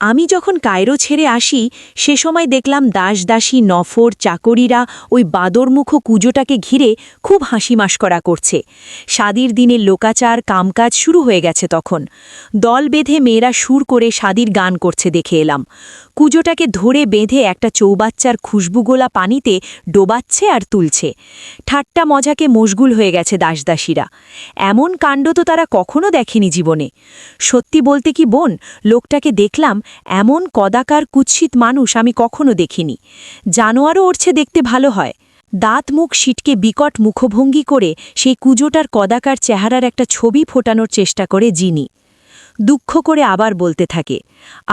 আমি যখন কায়রো ছেড়ে আসি সে সময় দেখলাম দাসদাসী নফর চাকরিরা ওই বাদরমুখ কুজোটাকে ঘিরে খুব হাসি মাস্করা করছে। শাদির দিনের লোকাচার কামকাজ শুরু হয়ে গেছে তখন। দল বেঁধে মেয়েরা সুর করে শাদির গান করছে দেখে এলাম। কুজোটাকে ধরে বেঁধে একটা চৌবাচ্চার খুশবুগোলা পানিতে ডোবাচ্ছে আর তুলছে। ঠাট্টা মজাকে মশগুল হয়ে গেছে দাসদাসীরা। এমন কাণ্ড তো তারা কখনো দেখেনি জীবনে। সত্যি বলতে কি বোন, লোকটাকে দেখলাম, এমন কদাকার কুৎসিত মানুষ আমি কখনো দেখিনি। জানোয়ারও ওরছে দেখতে ভালো হয়। দাঁত মুখ সিটকে বিকট মুখভঙ্গি করে সেই কুজোটার কদাকার চেহারার একটা ছবি ফোটানোর চেষ্টা করে জিনি। দুঃখ করে আবার বলতে থাকে,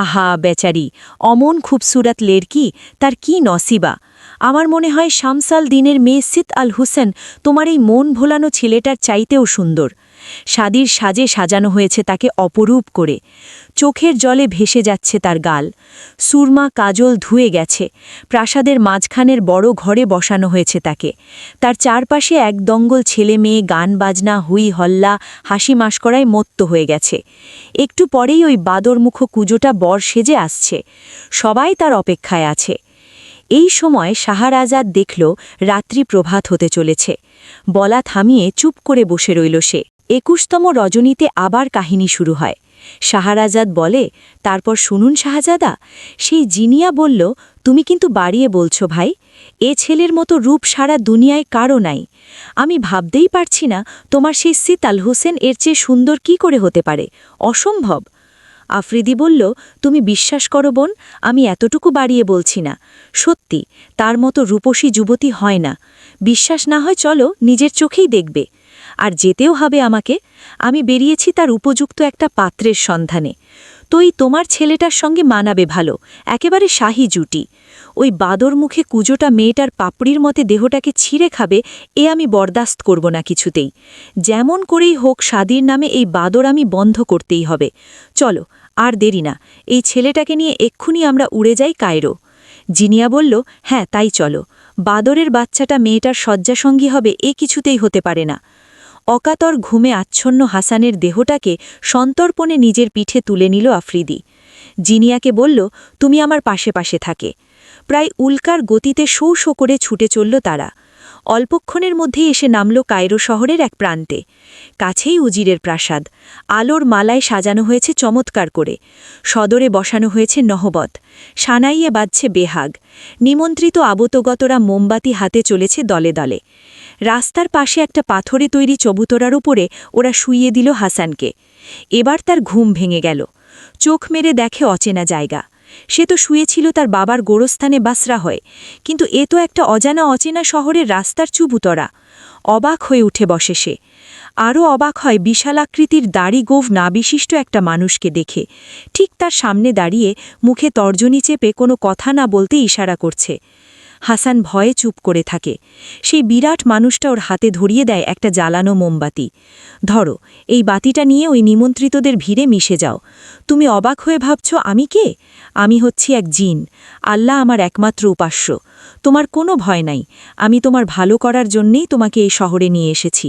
আহা বেচারি, অমন খুবসুরত লেরকি, তার কি নসিবা। আমার মনে হয় শামসাল দিনের মেয়ে সিত আল হুসেন তোমার এই মন ভোলানো ছেলেটার চাইতেও সুন্দর। শাদির সাজে সাজানো হয়েছে তাকে অপরূপ করে। চোখের জলে ভেসে যাচ্ছে তার গাল। সুরমা কাজল ধুয়ে গেছে। প্রাসাদের মাঝখানের বড় ঘরে বসানো হয়েছে তাকে। তার চারপাশে এক দঙ্গল ছেলে মেয়ে গান বাজনা হুই হল্লা হাসি মাস্করায় মত্ত হয়ে গেছে। একটু পরেই ওই বাদরমুখ কুজোটা বর সেজে আসছে। সবাই তার অপেক্ষায় আছে। এই সময় শাহরাজাদ দেখল রাত্রি প্রভাত হতে চলেছে। বলা থামিয়ে চুপ করে বসে রইল সে। ২১তম রজনীতে আবার কাহিনী শুরু হয়। শাহরাজাদ বলে, তারপর শুনুন শাহজাদা। সেই জিনিয়া বলল, তুমি কিন্তু বাড়িয়ে বলছো ভাই। এ ছেলের মতো রূপ সারা দুনিয়ায় কারও নাই। আমি ভাবতেই পারছি না তোমার সেই সিত আল হোসেন এর চেয়ে সুন্দর কি করে হতে পারে, অসম্ভব। আফ্রিদি বলল, তুমি বিশ্বাস করো বোন, আমি এতটুকু বাড়িয়ে বলছি না। সত্যি তার মতো রূপসী যুবতী হয় না। বিশ্বাস না হয় চলো, নিজের চোখেই দেখবে। আর যেতেও হবে আমাকে। আমি বেরিয়েছি তার উপযুক্ত একটা পাত্রের সন্ধানে। তোই তোমার ছেলেটার সঙ্গে মানাবে ভালো, একেবারে শাহী জুটি। ওই বাদর মুখে কুজোটা মেয়েটার পাপড়ির মতে দেহটাকে ছিঁড়ে খাবে, এ আমি বরদাস্ত করব না কিছুতেই। যেমন করেই হোক শাদির নামে এই বাদর আমি বন্ধ করতেই হবে। চলো, আর দেরি না, এই ছেলেটাকে নিয়ে এক্ষুনি আমরা উড়ে যাই কায়রো। জিনিয়া বলল, হ্যাঁ তাই চলো। বাদরের বাচ্চাটা মেয়েটার শয্যাসঙ্গী হবে এ কিছুতেই হতে পারে না। অকাতর ঘুমে আচ্ছন্ন হাসানের দেহটাকে সন্তর্পণে নিজের পিঠে তুলে নিল আফ্রিদি। জিনিয়াকে বলল, তুমি আমার পাশে পাশে থাকে। প্রায় উল্কার গতিতে শৌ শো করে ছুটে চলল তারা। অল্পক্ষণের মধ্যেই এসে নামল কায়রো শহরের এক প্রান্তে। কাছেই উজিরের প্রাসাদ। আলোর মালায় সাজানো হয়েছে চমৎকার করে। সদরে বসানো হয়েছে নহবত। সানাইয়ে বাজছে বেহাগ। নিমন্ত্রিত আবতগতরা মোমবাতি হাতে চলেছে দলে দলে। রাস্তার পাশে একটা পাথরে তৈরি চবুতরার উপরে ওরা শুইয়ে দিল হাসানকে। এবার তার ঘুম ভেঙে গেল। চোখ মেরে দেখে অচেনা জায়গা। সে তো শুয়েছিল তার বাবার গোরস্থানে বাসরা হয়, কিন্তু এ তো একটা অজানা অচেনা শহরের রাস্তার চুবুতরা। অবাক হয়ে উঠে বসে সে। আরও অবাক হয় বিশালাকৃতির দাড়ি গোঁফ না বিশিষ্ট একটা মানুষকে দেখে। ঠিক তার সামনে দাঁড়িয়ে মুখে তর্জনী চেপে কোনো কথা না বলতে ইশারা করছে। হাসান ভয়ে চুপ করে থাকে। সেই বিরাট মানুষটা ওর হাতে ধরিয়ে দেয় একটা জ্বালানো মোমবাতি। ধরো, এই বাতিটা নিয়ে ওই নিমন্ত্রিতদের ভিড়ে মিশে যাও। তুমি অবাক হয়ে ভাবছ আমি কে? আমি হচ্ছি এক জিন। আল্লাহ আমার একমাত্র উপাস্য। তোমার কোনো ভয় নাই। আমি তোমার ভালো করার জন্যেই তোমাকে এই শহরে নিয়ে এসেছি।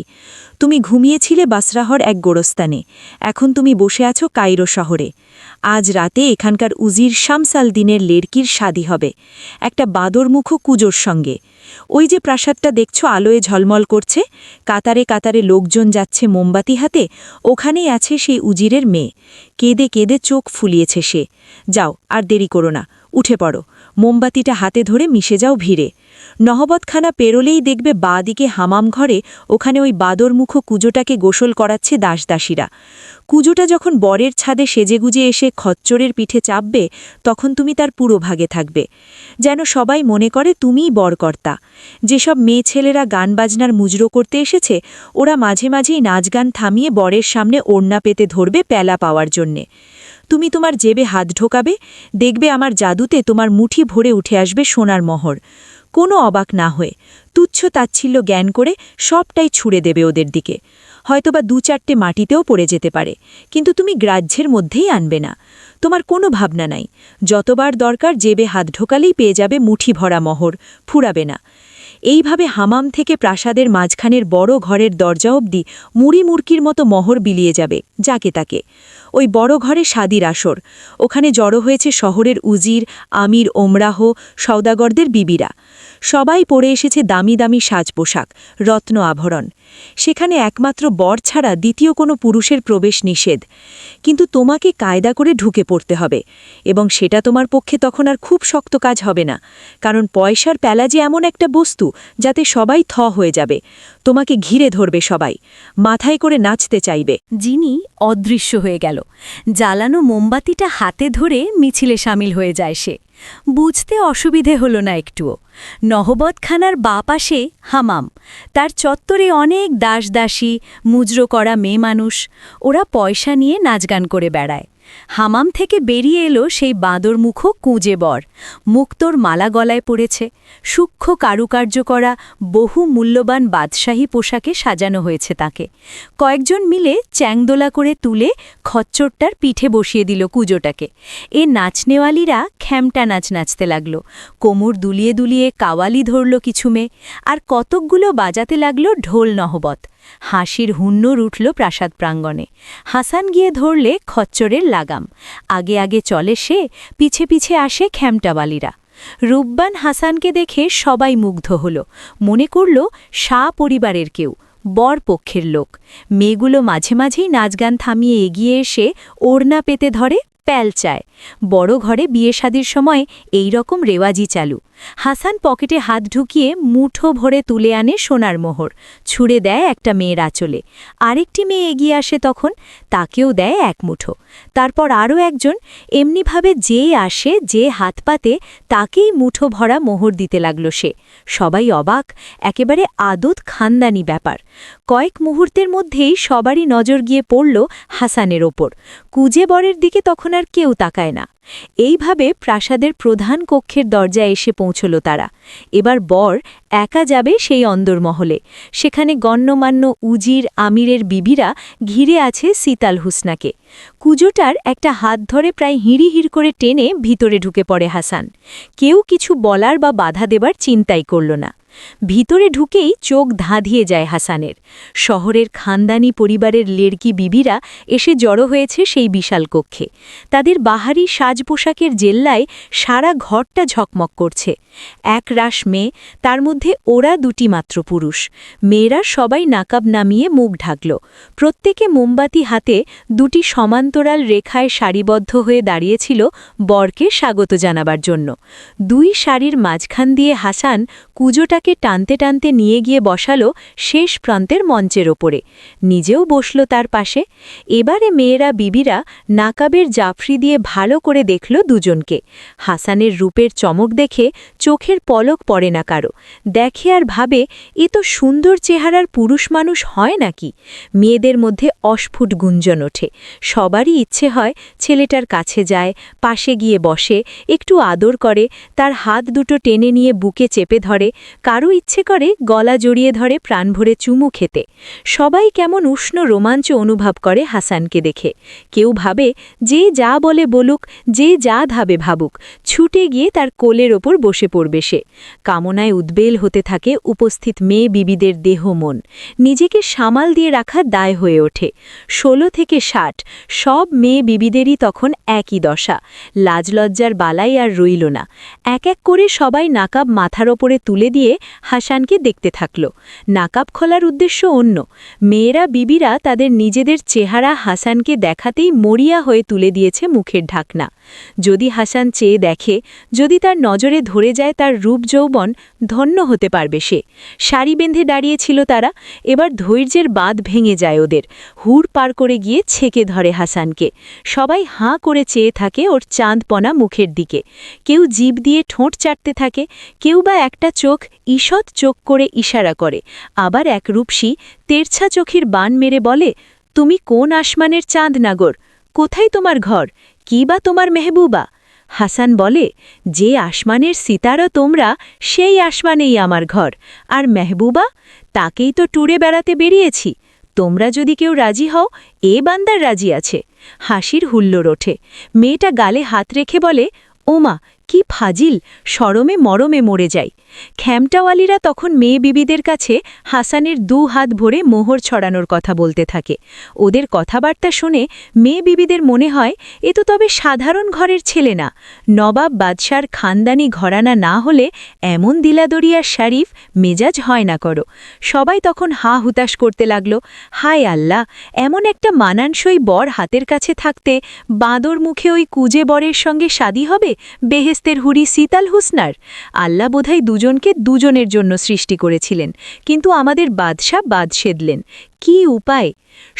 তুমি ঘুমিয়েছিলে বাসরাহর এক গোরস্থানে। এখন তুমি বসে আছো কায়রো শহরে। আজ রাতে এখানকার উজির শামসাল দিনের লেরকির শাদী হবে, একটা বাদরমুখ কুজোর সঙ্গে। ওই যে প্রাসাদটা দেখছো আলোয় ঝলমল করছে, কাতারে কাতারে লোকজন যাচ্ছে মোমবাতি হাতে, ওখানেই আছে সেই উজিরের মেয়ে। কেঁদে কেঁদে চোখ ফুলিয়েছে সে। যাও, আর দেরি করো না, উঠে পড়ো। মোমবাতিটা হাতে ধরে মিশে যাও ভিড়ে। নহবতখানা পেরোলেই দেখবে বাঁ দিকে হামাম ঘরে, ওখানে ওই বাদরমুখ কুজোটাকে গোসল করাচ্ছে দাসদাসীরা। কুজোটা যখন বরের ছাদে সেজেগুজে এসে খচ্চরের পিঠে চাপবে, তখন তুমি তার পুরো ভাগে থাকবে। যেন সবাই মনে করে তুমিই বরকর্তা। যেসব মেয়ে ছেলেরা গান বাজনার মুজরো করতে এসেছে, ওরা মাঝে মাঝেই নাচ গান থামিয়ে বরের সামনে ওড়না পেতে ধরবে প্যালা পাওয়ার জন্যে। তুমি তোমার জেবে হাত ঢোকাবে, দেখবে আমার জাদুতে তোমার মুঠি ভরে উঠে আসবে সোনার মোহর। কোনো অবাক না হয়ে, তুচ্ছ তাচ্ছিল্য জ্ঞান করে সবটাই ছুঁড়ে দেবে ওদের দিকে। হয়তোবা দু চারটে মাটিতেও পড়ে যেতে পারে, কিন্তু তুমি গ্রাহ্যের মধ্যেই আনবে না। তোমার কোনো ভাবনা নাই। যতবার দরকার জেবে হাত ঢোকালেই পেয়ে যাবে মুঠি ভরা মোহর, ফুরাবে না। এইভাবে হামাম থেকে প্রাসাদের মাঝখানের বড় ঘরের দরজা অবধি মুড়ি মুরকির মতো মোহর বিলিয়ে যাবে যাকে তাকে। ওই বড় ঘরে শাদির আসর। ওখানে জড়ো হয়েছে শহরের উজির, আমির, ওমরাহ, সওদাগরদের বিবিরা। সবাই পরে এসেছে দামি দামি সাজ পোশাক, রত্ন আভরণ। সেখানে একমাত্র বর ছাড়া দ্বিতীয় কোনো পুরুষের প্রবেশ নিষেধ। কিন্তু তোমাকে কায়দা করে ঢুকে পড়তে হবে, এবং সেটা তোমার পক্ষে তখন আর খুব শক্ত কাজ হবে না, কারণ পয়সার প্যালা যে এমন একটা বস্তু যাতে সবাই থ হয়ে যাবে। তোমাকে ঘিরে ধরবে সবাই, মাথায় করে নাচতে চাইবে। যিনি অদৃশ্য হয়ে গেল। জ্বালানো মোমবাতিটা হাতে ধরে মিছিলে সামিল হয়ে যায় সে। বুঝতে অসুবিধে হলো না একটুও। নহবতখানার বাঁ পাশে হামাম, তার চত্বরে অনেক দাসদাসী, মুজরো করা মেয়ে মানুষ। ওরা পয়সা নিয়ে নাচগান করে বেড়ায়। হামাম থেকে বেরিয়ে এলো সেই বাঁদরমুখো কুঁজে বর। মুক্তোর মালা গলায় পড়েছে, সূক্ষ্ম কারুকার্য করা বহু মূল্যবান বাদশাহী পোশাকে সাজানো হয়েছে তাকে। কয়েকজন মিলে চ্যাংদোলা করে তুলে খচ্চরটার পিঠে বসিয়ে দিল কুজোটাকে। এ নাচনেওয়ালিরা খ্যামটা নাচ নাচতে লাগল। কোমর দুলিয়ে দুলিয়ে কাওয়ালি ধরল কিছু মেয়ে, আর কতকগুলো বাজাতে লাগল ঢোল নহবত। হাসির হুন্নর উঠল প্রাসাদ প্রাঙ্গণে। হাসান গিয়ে ধরলে খচ্চরের লাগাম। আগে আগে চলে সে, পিছে পিছে আসে খ্যামটাওয়ালিরা। রূপবান হাসানকে দেখে সবাই মুগ্ধ হল। মনে করল শাহ পরিবারের কেউ, বর পক্ষের লোক। মেয়েগুলো মাঝে মাঝেই নাচগান থামিয়ে এগিয়ে এসে ওড়না পেতে ধরে, প্যাল চায়। বড় ঘরে বিয়ে শাদির সময় এই রকম রেওয়াজি চালু। হাসান পকেটে হাত ঢুকিয়ে মুঠো ভরে তুলে আনে সোনার মোহর, ছুঁড়ে দেয় একটা মেয়ের আঁচলে। আরেকটি মেয়ে এগিয়ে আসে তখন, তাকেও দেয় এক মুঠো। তারপর আরও একজন। এমনিভাবে যে আসে, যে হাত পাতে, তাকেই মুঠো ভরা মোহর দিতে লাগল সে। সবাই অবাক, একেবারে আদত খানদানি ব্যাপার। কয়েক মুহূর্তের মধ্যেই সবারই নজর গিয়ে পড়ল হাসানের ওপর। কুজে বরের দিকে তখন আর কেউ তাকায় না। এইভাবে প্রাসাদের প্রধান কক্ষের দরজায় এসে পৌঁছল তারা। এবার বর একা যাবে সেই অন্দরমহলে। সেখানে গণ্যমান্য উজির, আমিরের বিবিরা ঘিরে আছে সিতাল হুসনাকে। কুজোটার একটা হাত ধরে প্রায় হিড়িহিড় করে টেনে ভিতরে ঢুকে পড়ে হাসান। কেউ কিছু বলার বা বাধা দেবার চিন্তাই করল না। ভিতরে ঢুকেই চোখ ধাঁধিয়ে যায় হাসানের। শহরের খানদানি পরিবারের লেড়কি বিবিরা এসে জড়ো হয়েছে সেই বিশাল কক্ষে। তাদের বাহারি সাজ পোশাকের জেল্লায় সারা ঘরটা ঝকমক করছে। এক রাশ মেয়ে, তার মধ্যে ওরা দুটি মাত্র পুরুষ। মেয়েরা সবাই নাকাব নামিয়ে মুখ ঢাকল। প্রত্যেকে মোমবাতি হাতে দুটি সমান্তরাল রেখায় সারিবদ্ধ হয়ে দাঁড়িয়েছিল বরকে স্বাগত জানাবার জন্য। দুই সারির মাঝখান দিয়ে হাসান কুজোটাকে টানতে টানতে নিয়ে গিয়ে বসালো শেষ প্রান্তের মঞ্চের ওপরে। নিজেও বসল তার পাশে। এবারে মেয়েরা বিবিরা নাকাবের জাফরি দিয়ে ভালো করে দেখল দুজনকে। হাসানের রূপের চমক দেখে চোখের পলক পড়ে না কারো। দেখে আর ভাবে, এ তো সুন্দর চেহারার পুরুষ মানুষ হয় নাকি? মেয়েদের মধ্যে অস্ফুট গুঞ্জন ওঠে। সবারই ইচ্ছে হয় ছেলেটার কাছে যায়, পাশে গিয়ে বসে, একটু আদর করে, তার হাত দুটো টেনে নিয়ে বুকে চেপে ধরে। কারো ইচ্ছে করে গলা জড়িয়ে ধরে প্রাণ ভরে চুমু খেতে। সবাই কেমন উষ্ণ রোমাঞ্চ অনুভব করে হাসানকে দেখে। কেউ ভাবে যে যা বলে বলুক, যে যা ভাবে ভাবুক, ছুটে গিয়ে তার কোলের ওপর বসে পড়বে সে। কামনায় উদ্বেল হতে থাকে উপস্থিত মেয়ে বিবিদের দেহ মন। নিজেকে সামাল দিয়ে রাখা দায় হয়ে ওঠে। 16 থেকে 60 সব মেয়ে বিবিদেরই তখন একই দশা। লাজলজ্জার বালাই আর রইল না। এক এক করে সবাই নাকাব মাথার ওপরে তুলে দিয়ে হাসানকে দেখতে থাকল। নাকাব খোলার উদ্দেশ্য অন্য। মেয়েরা বিবিরা তাদের নিজেদের চেহারা হাসানকে দেখাতেই মরিয়া হয়ে তুলে দিয়েছে মুখের ঢাকনা। যদি হাসান চেয়ে দেখে, যদি তার নজরে ধরে যায় তার রূপ যৌবন, ধন্য হতে পারবে সে। সারি বেঁধে দাঁড়িয়েছিল তারা। এবার ধৈর্যের বাঁধ ভেঙে যায় ওদের। হুড় পার করে গিয়ে ছেকে ধরে হাসানকে। সবাই হাঁ করে চেয়ে থাকে ওর চাঁদপনা মুখের দিকে। কেউ জিভ দিয়ে ঠোঁট চাটতে থাকে, কেউ বা একটা চোখ ঈষৎ চোখ করে ইশারা করে। আবার এক রূপসী তেরছা চোখের বান মেরে বলে, তুমি কোন আসমানের চাঁদ নাগর? কোথায় তোমার ঘর? কি বা তোমার মেহবুবা? হাসান বলে, যে আসমানের সিতারা তোমরা, সেই আসমানেই আমার ঘর। আর মেহবুবা? তাকেই তো ট্যুরে বেড়াতে বেরিয়েছি। তোমরা যদি কেউ রাজি হও, এ বান্দার রাজি আছে। হাসির হুল্লোড় ওঠে। মেয়েটা গালে হাত রেখে বলে, ওমা, কি ফাজিল, শরমে মরমে মরে যায়। খ্যামটাওয়ালিরা তখন মেয়ে বিবিদের কাছে হাসানের 2 হাত ভরে মোহর ছড়ানোর কথা বলতে থাকে। ওদের কথাবার্তা শুনে মেয়ে বিবিদের মনে হয় এ তো তবে সাধারণ ঘরের ছেলে না, নবাব বাদশার খানদানি ঘরানা না হলে এমন দিলাদরিয়ার শরীফ মেজাজ হয় না করো। সবাই তখন হা হুতাশ করতে লাগল, হায় আল্লাহ, এমন একটা মানানসই বর হাতের কাছে থাকতে বাঁদর মুখে ওই কুজে বরের সঙ্গে শাদী হবে বেহেস্তের হুরি শীতাল হুসনার। আল্লাহ বোধহয় দুজনকে দুজনের জন্য সৃষ্টি করেছিলেন, কিন্তু আমাদের বাদশা বাদ সেধলেন। কি উপায়!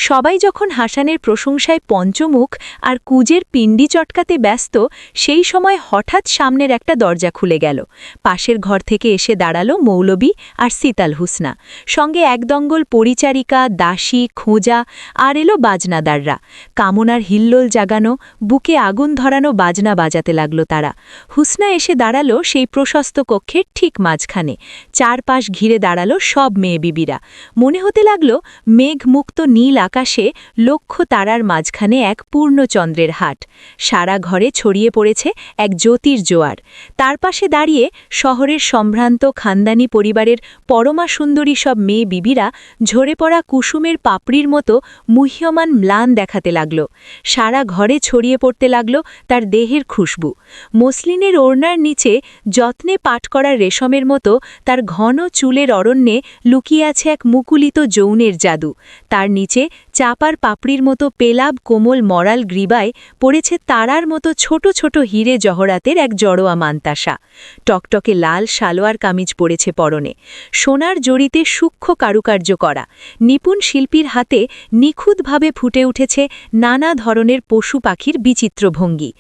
সবাই যখন হাসানের প্রশংসায় পঞ্চমুখ আর কুজের পিণ্ডি চটকাতে ব্যস্ত, সেই সময় হঠাৎ সামনের একটা দরজা খুলে গেল। পাশের ঘর থেকে এসে দাঁড়ালো মৌলবী আর শীতাল হুসনা, সঙ্গে একদঙ্গল পরিচারিকা, দাসী, খোঁজা আর এলো বাজনাদাররা। কামনার হিল্লোল জাগানো, বুকে আগুন ধরানো বাজনা বাজাতে লাগলো তারা। হুসনা এসে দাঁড়ালো সেই প্রশস্ত কক্ষের ঠিক মাঝখানে। চারপাশ ঘিরে দাঁড়ালো সব মেয়ে বিবিরা। মনে হতে লাগলো মেঘমুক্ত নীল আকাশে লক্ষ তারার মাঝখানে এক পূর্ণচন্দ্রের হাট। সারা ঘরে ছড়িয়ে পড়েছে এক জ্যোতির জোয়ার। তার পাশে দাঁড়িয়ে শহরের সম্ভ্রান্ত খানদানি পরিবারের পরমা সুন্দরী সব মেয়ে বিবিরা ঝরে পড়া কুসুমের পাপড়ির মতো মুহ্যমান ম্লান দেখাতে লাগল। সারা ঘরে ছড়িয়ে পড়তে লাগল তার দেহের খুশবু। মসলিনের ওড়নার নিচে যত্নে পাট করা রেশমের মতো তার ঘন চুলের অরণ্যে লুকিয়ে আছে এক মুকুলিত যৌনের জাদু। তার নিচে চাপার পাপড়ির মতো পেলাব কোমল মরাল গ্রীবায় পড়েছে তারার মতো ছোট ছোট হিরে জহরাতের এক জড়োয়া মান্তাসা। টকটকে লাল সালোয়ার কামিজ পড়েছে পরনে, সোনার জড়িতে সূক্ষ্ম কারুকার্য করা। নিপুণ শিল্পীর হাতে নিখুঁতভাবে ফুটে উঠেছে নানা ধরনের পশু পাখির বিচিত্র ভঙ্গি।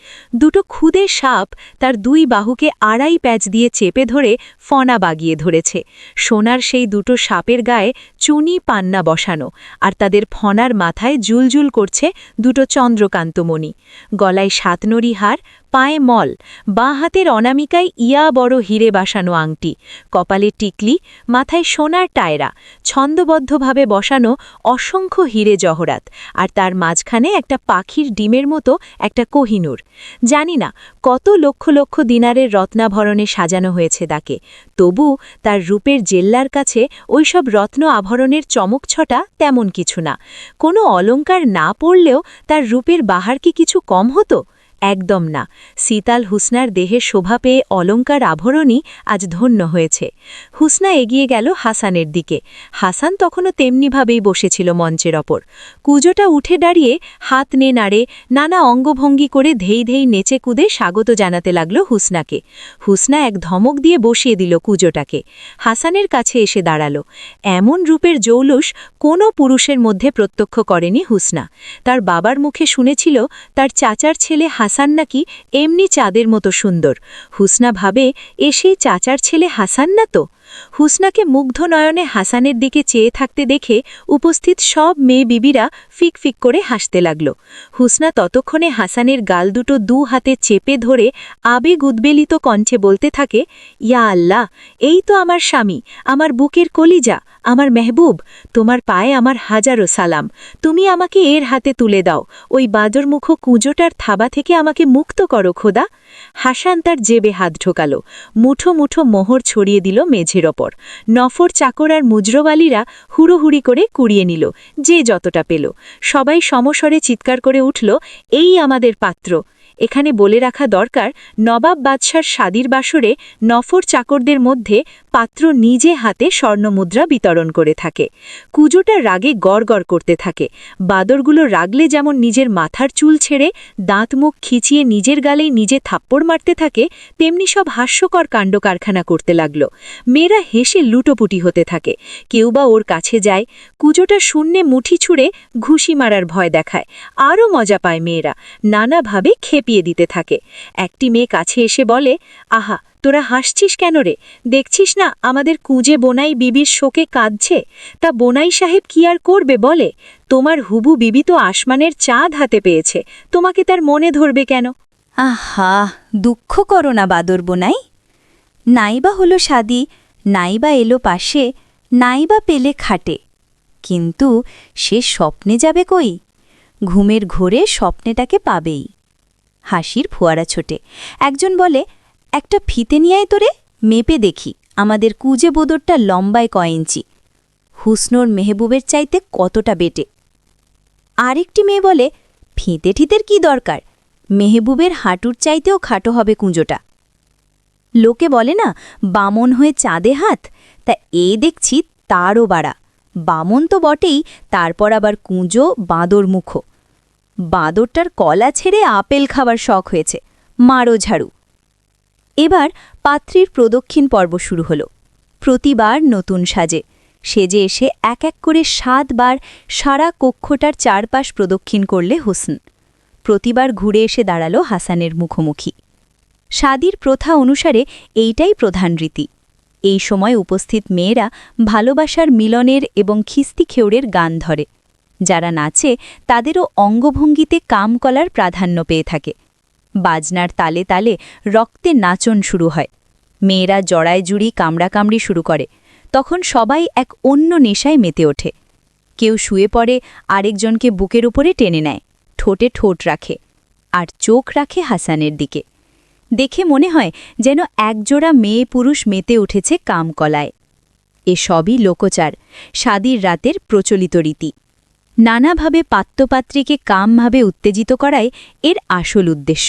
দুটো ক্ষুদে সাপ তার 2 বাহুকে আড়াই প্যাচ দিয়ে চেপে ধরে ফনা বাগিয়ে ধরেছে। সোনার সেই দুটো সাপের গায়ে চুনি পান্না বসানো, আর তাদের ফনার মাথায় জুলজুল করছে দুটো চন্দ্রকান্তমণি। গলায় 7 নড়ি হার, পায়ে মল, বাঁ হাতের অনামিকায় ইয়া বড় হিরে বাসানো আংটি, কপালে টিকলি, মাথায় সোনার টায়রা, ছন্দবদ্ধভাবে বসানো অসংখ্য হিরে জহরাত, আর তার মাঝখানে একটা পাখির ডিমের মতো একটা কোহিনূর। জানি না কত লক্ষ লক্ষ দিনারের রত্নাভরণে সাজানো হয়েছে তাকে, তবু তার রূপের জেল্লার কাছে ওইসব রত্ন আভরণের চমকছটা তেমন কিছু না। কোনো অলংকার না পড়লেও তার রূপের বাহার কি কিছু কম হতো? একদম না। শীতাল হুসনার দেহে শোভা পেয়ে অলংকার আভরণই আজ ধন্য হয়েছে। হুসনা এগিয়ে গেল হাসানের দিকে। হাসান তখনও তেমনিভাবেই বসেছিল মঞ্চের ওপর। কুজোটা উঠে দাঁড়িয়ে হাত নে নাড়ে নানা অঙ্গভঙ্গি করে ধেই ধেই নেচে কুদে স্বাগত জানাতে লাগল হুসনাকে। হুসনা এক ধমক দিয়ে বসিয়ে দিল কুজোটাকে। হাসানের কাছে এসে দাঁড়ালো। এমন রূপের জৌলুস কোনো পুরুষের মধ্যে প্রত্যক্ষ করেনি হুসনা। তার বাবার মুখে শুনেছিল তার চাচার ছেলে হাসান নাকি এমনি চাঁদের মতো সুন্দর। হুসনা ভাবে এ সেই চাচার ছেলে হাসান না তো? হুসনাকে মুগ্ধ নয়নে হাসানের দিকে চেয়ে থাকতে দেখে উপস্থিত সব মেয়ে বিবিরা ফিক ফিক করে হাসতে লাগল। হুসনা ততক্ষণে হাসানের গাল দুটো 2 হাতে চেপে ধরে আবেগ উদ্বেলিত কণ্ঠে বলতে থাকে, ইয়া আল্লাহ, এই তো আমার স্বামী, আমার বুকের কলিজা, আমার মেহবুব, তোমার পায়ে আমার হাজারো সালাম। তুমি আমাকে এর হাতে তুলে দাও, ওই বাদরমুখ কুঁজোটার থাবা থেকে আমাকে মুক্ত করো খোদা। হাসান তার জেবে হাত ঢোকালো, মুঠো মুঠো মোহর ছড়িয়ে দিল মেঝের ওপর। নফর চাকর আর মুজরবালিরা হুড়োহুড়ি করে কুড়িয়ে নিল, যে যতটা পেল। সবাই সমস্বরে চিৎকার করে উঠল, এই আমাদের পাত্র। এখানে বলে রাখা দরকার, নবাব বাদশার শাদীর বাসরে নফর চাকরদের মধ্যে পাত্র নিজে হাতে স্বর্ণমুদ্রা বিতরণ করে থাকে। কুজোটা রাগে গড়গড় করতে থাকে। বাদরগুলো রাগলে যেমন নিজের মাথার চুল ছেড়ে দাঁত মুখ খিচিয়ে নিজের গালেই নিজে থাপ্পড় মারতে থাকে, তেমনি সব হাস্যকর কাণ্ড কারখানা করতে লাগল। মেয়েরা হেসে লুটোপুটি হতে থাকে, কেউ বা ওর কাছে যায়। কুজোটা শূন্যে মুঠি ছুঁড়ে ঘুষি মারার ভয় দেখায়। আরও মজা পায় মেয়েরা, নানাভাবে খেপিয়ে দিতে থাকে। একটি মেয়ে কাছে এসে বলে, আহা, তোরা হাসছিস কেন রে? দেখছিস না আমাদের কুঁজে বোনাই বিবির শোকে কাঁদছে? তা বোনাই সাহেব কি আর করবে বলে? তোমার হুবু বিবি তো আসমানের চাঁদ হাতে পেয়েছে, তোমাকে তার মনে ধরবে কেন? আহা, দুঃখ করো না বাদর বোনাই। নাইবা হলো শাদি, নাইবা এলো পাশে, নাইবা পেলে খাটে, কিন্তু সে স্বপ্নে যাবে কই? ঘুমের ঘোরে স্বপ্নেটাকে পাবেই। হাসির ফোয়ারা ছোটে। একজন বলে, একটা ফিতে নিয়ে আয় তোরে, মেপে দেখি আমাদের কুজে বোদরটা লম্বায় কয় ইঞ্চি, হুসনোর মেহবুবের চাইতে কতটা বেটে। আরেকটি মেয়ে বলে, ফিতে ঠিতের কি দরকার, মেহবুবের হাঁটুর চাইতেও খাটো হবে কুঁজোটা। লোকে বলে না বামন হয়ে চাঁদে হাত, তা এই দেখছি তারও বাড়া। বামন তো বটেই, তারপর আবার কুঁজো বাঁদর মুখো। বাঁদরটার কলা ছেড়ে আপেল খাবার শখ হয়েছে, মারো ঝাড়ু। এবার পাত্রীর প্রদক্ষিণ পর্ব শুরু হলো। প্রতিবার নতুন সাজে সেজে এসে এক এক করে 7 বার সারা কক্ষটার চারপাশ প্রদক্ষিণ করলে হোসন। প্রতিবার ঘুরে এসে দাঁড়ালো হাসানের মুখোমুখি। শাদির প্রথা অনুসারে এইটাই প্রধান রীতি। এই সময় উপস্থিত মেয়েরা ভালোবাসার মিলনের এবং খিস্তি খেউড়ের গান ধরে। যারা নাচে তাদেরও অঙ্গভঙ্গিতে কামকলার প্রাধান্য পেয়ে থাকে। বাজনার তালে তালে রক্তে নাচন শুরু হয়। মেয়েরা জড়ায় জুড়ি কামড়াকামড়ি শুরু করে। তখন সবাই এক অন্য নেশায় মেতে ওঠে। কেউ শুয়ে পড়ে, আরেকজনকে বুকের উপরে টেনে নেয়, ঠোঁটে ঠোঁট রাখে, আর চোখ রাখে হাসানের দিকে। দেখে মনে হয় যেন একজোড়া মেয়ে পুরুষ মেতে উঠেছে কামকলায়। এসবই লোকচার, শাদির রাতের প্রচলিত রীতি। নানাভাবে পাত্রপাত্রীকে কামভাবে উত্তেজিত করাই এর আসল উদ্দেশ্য।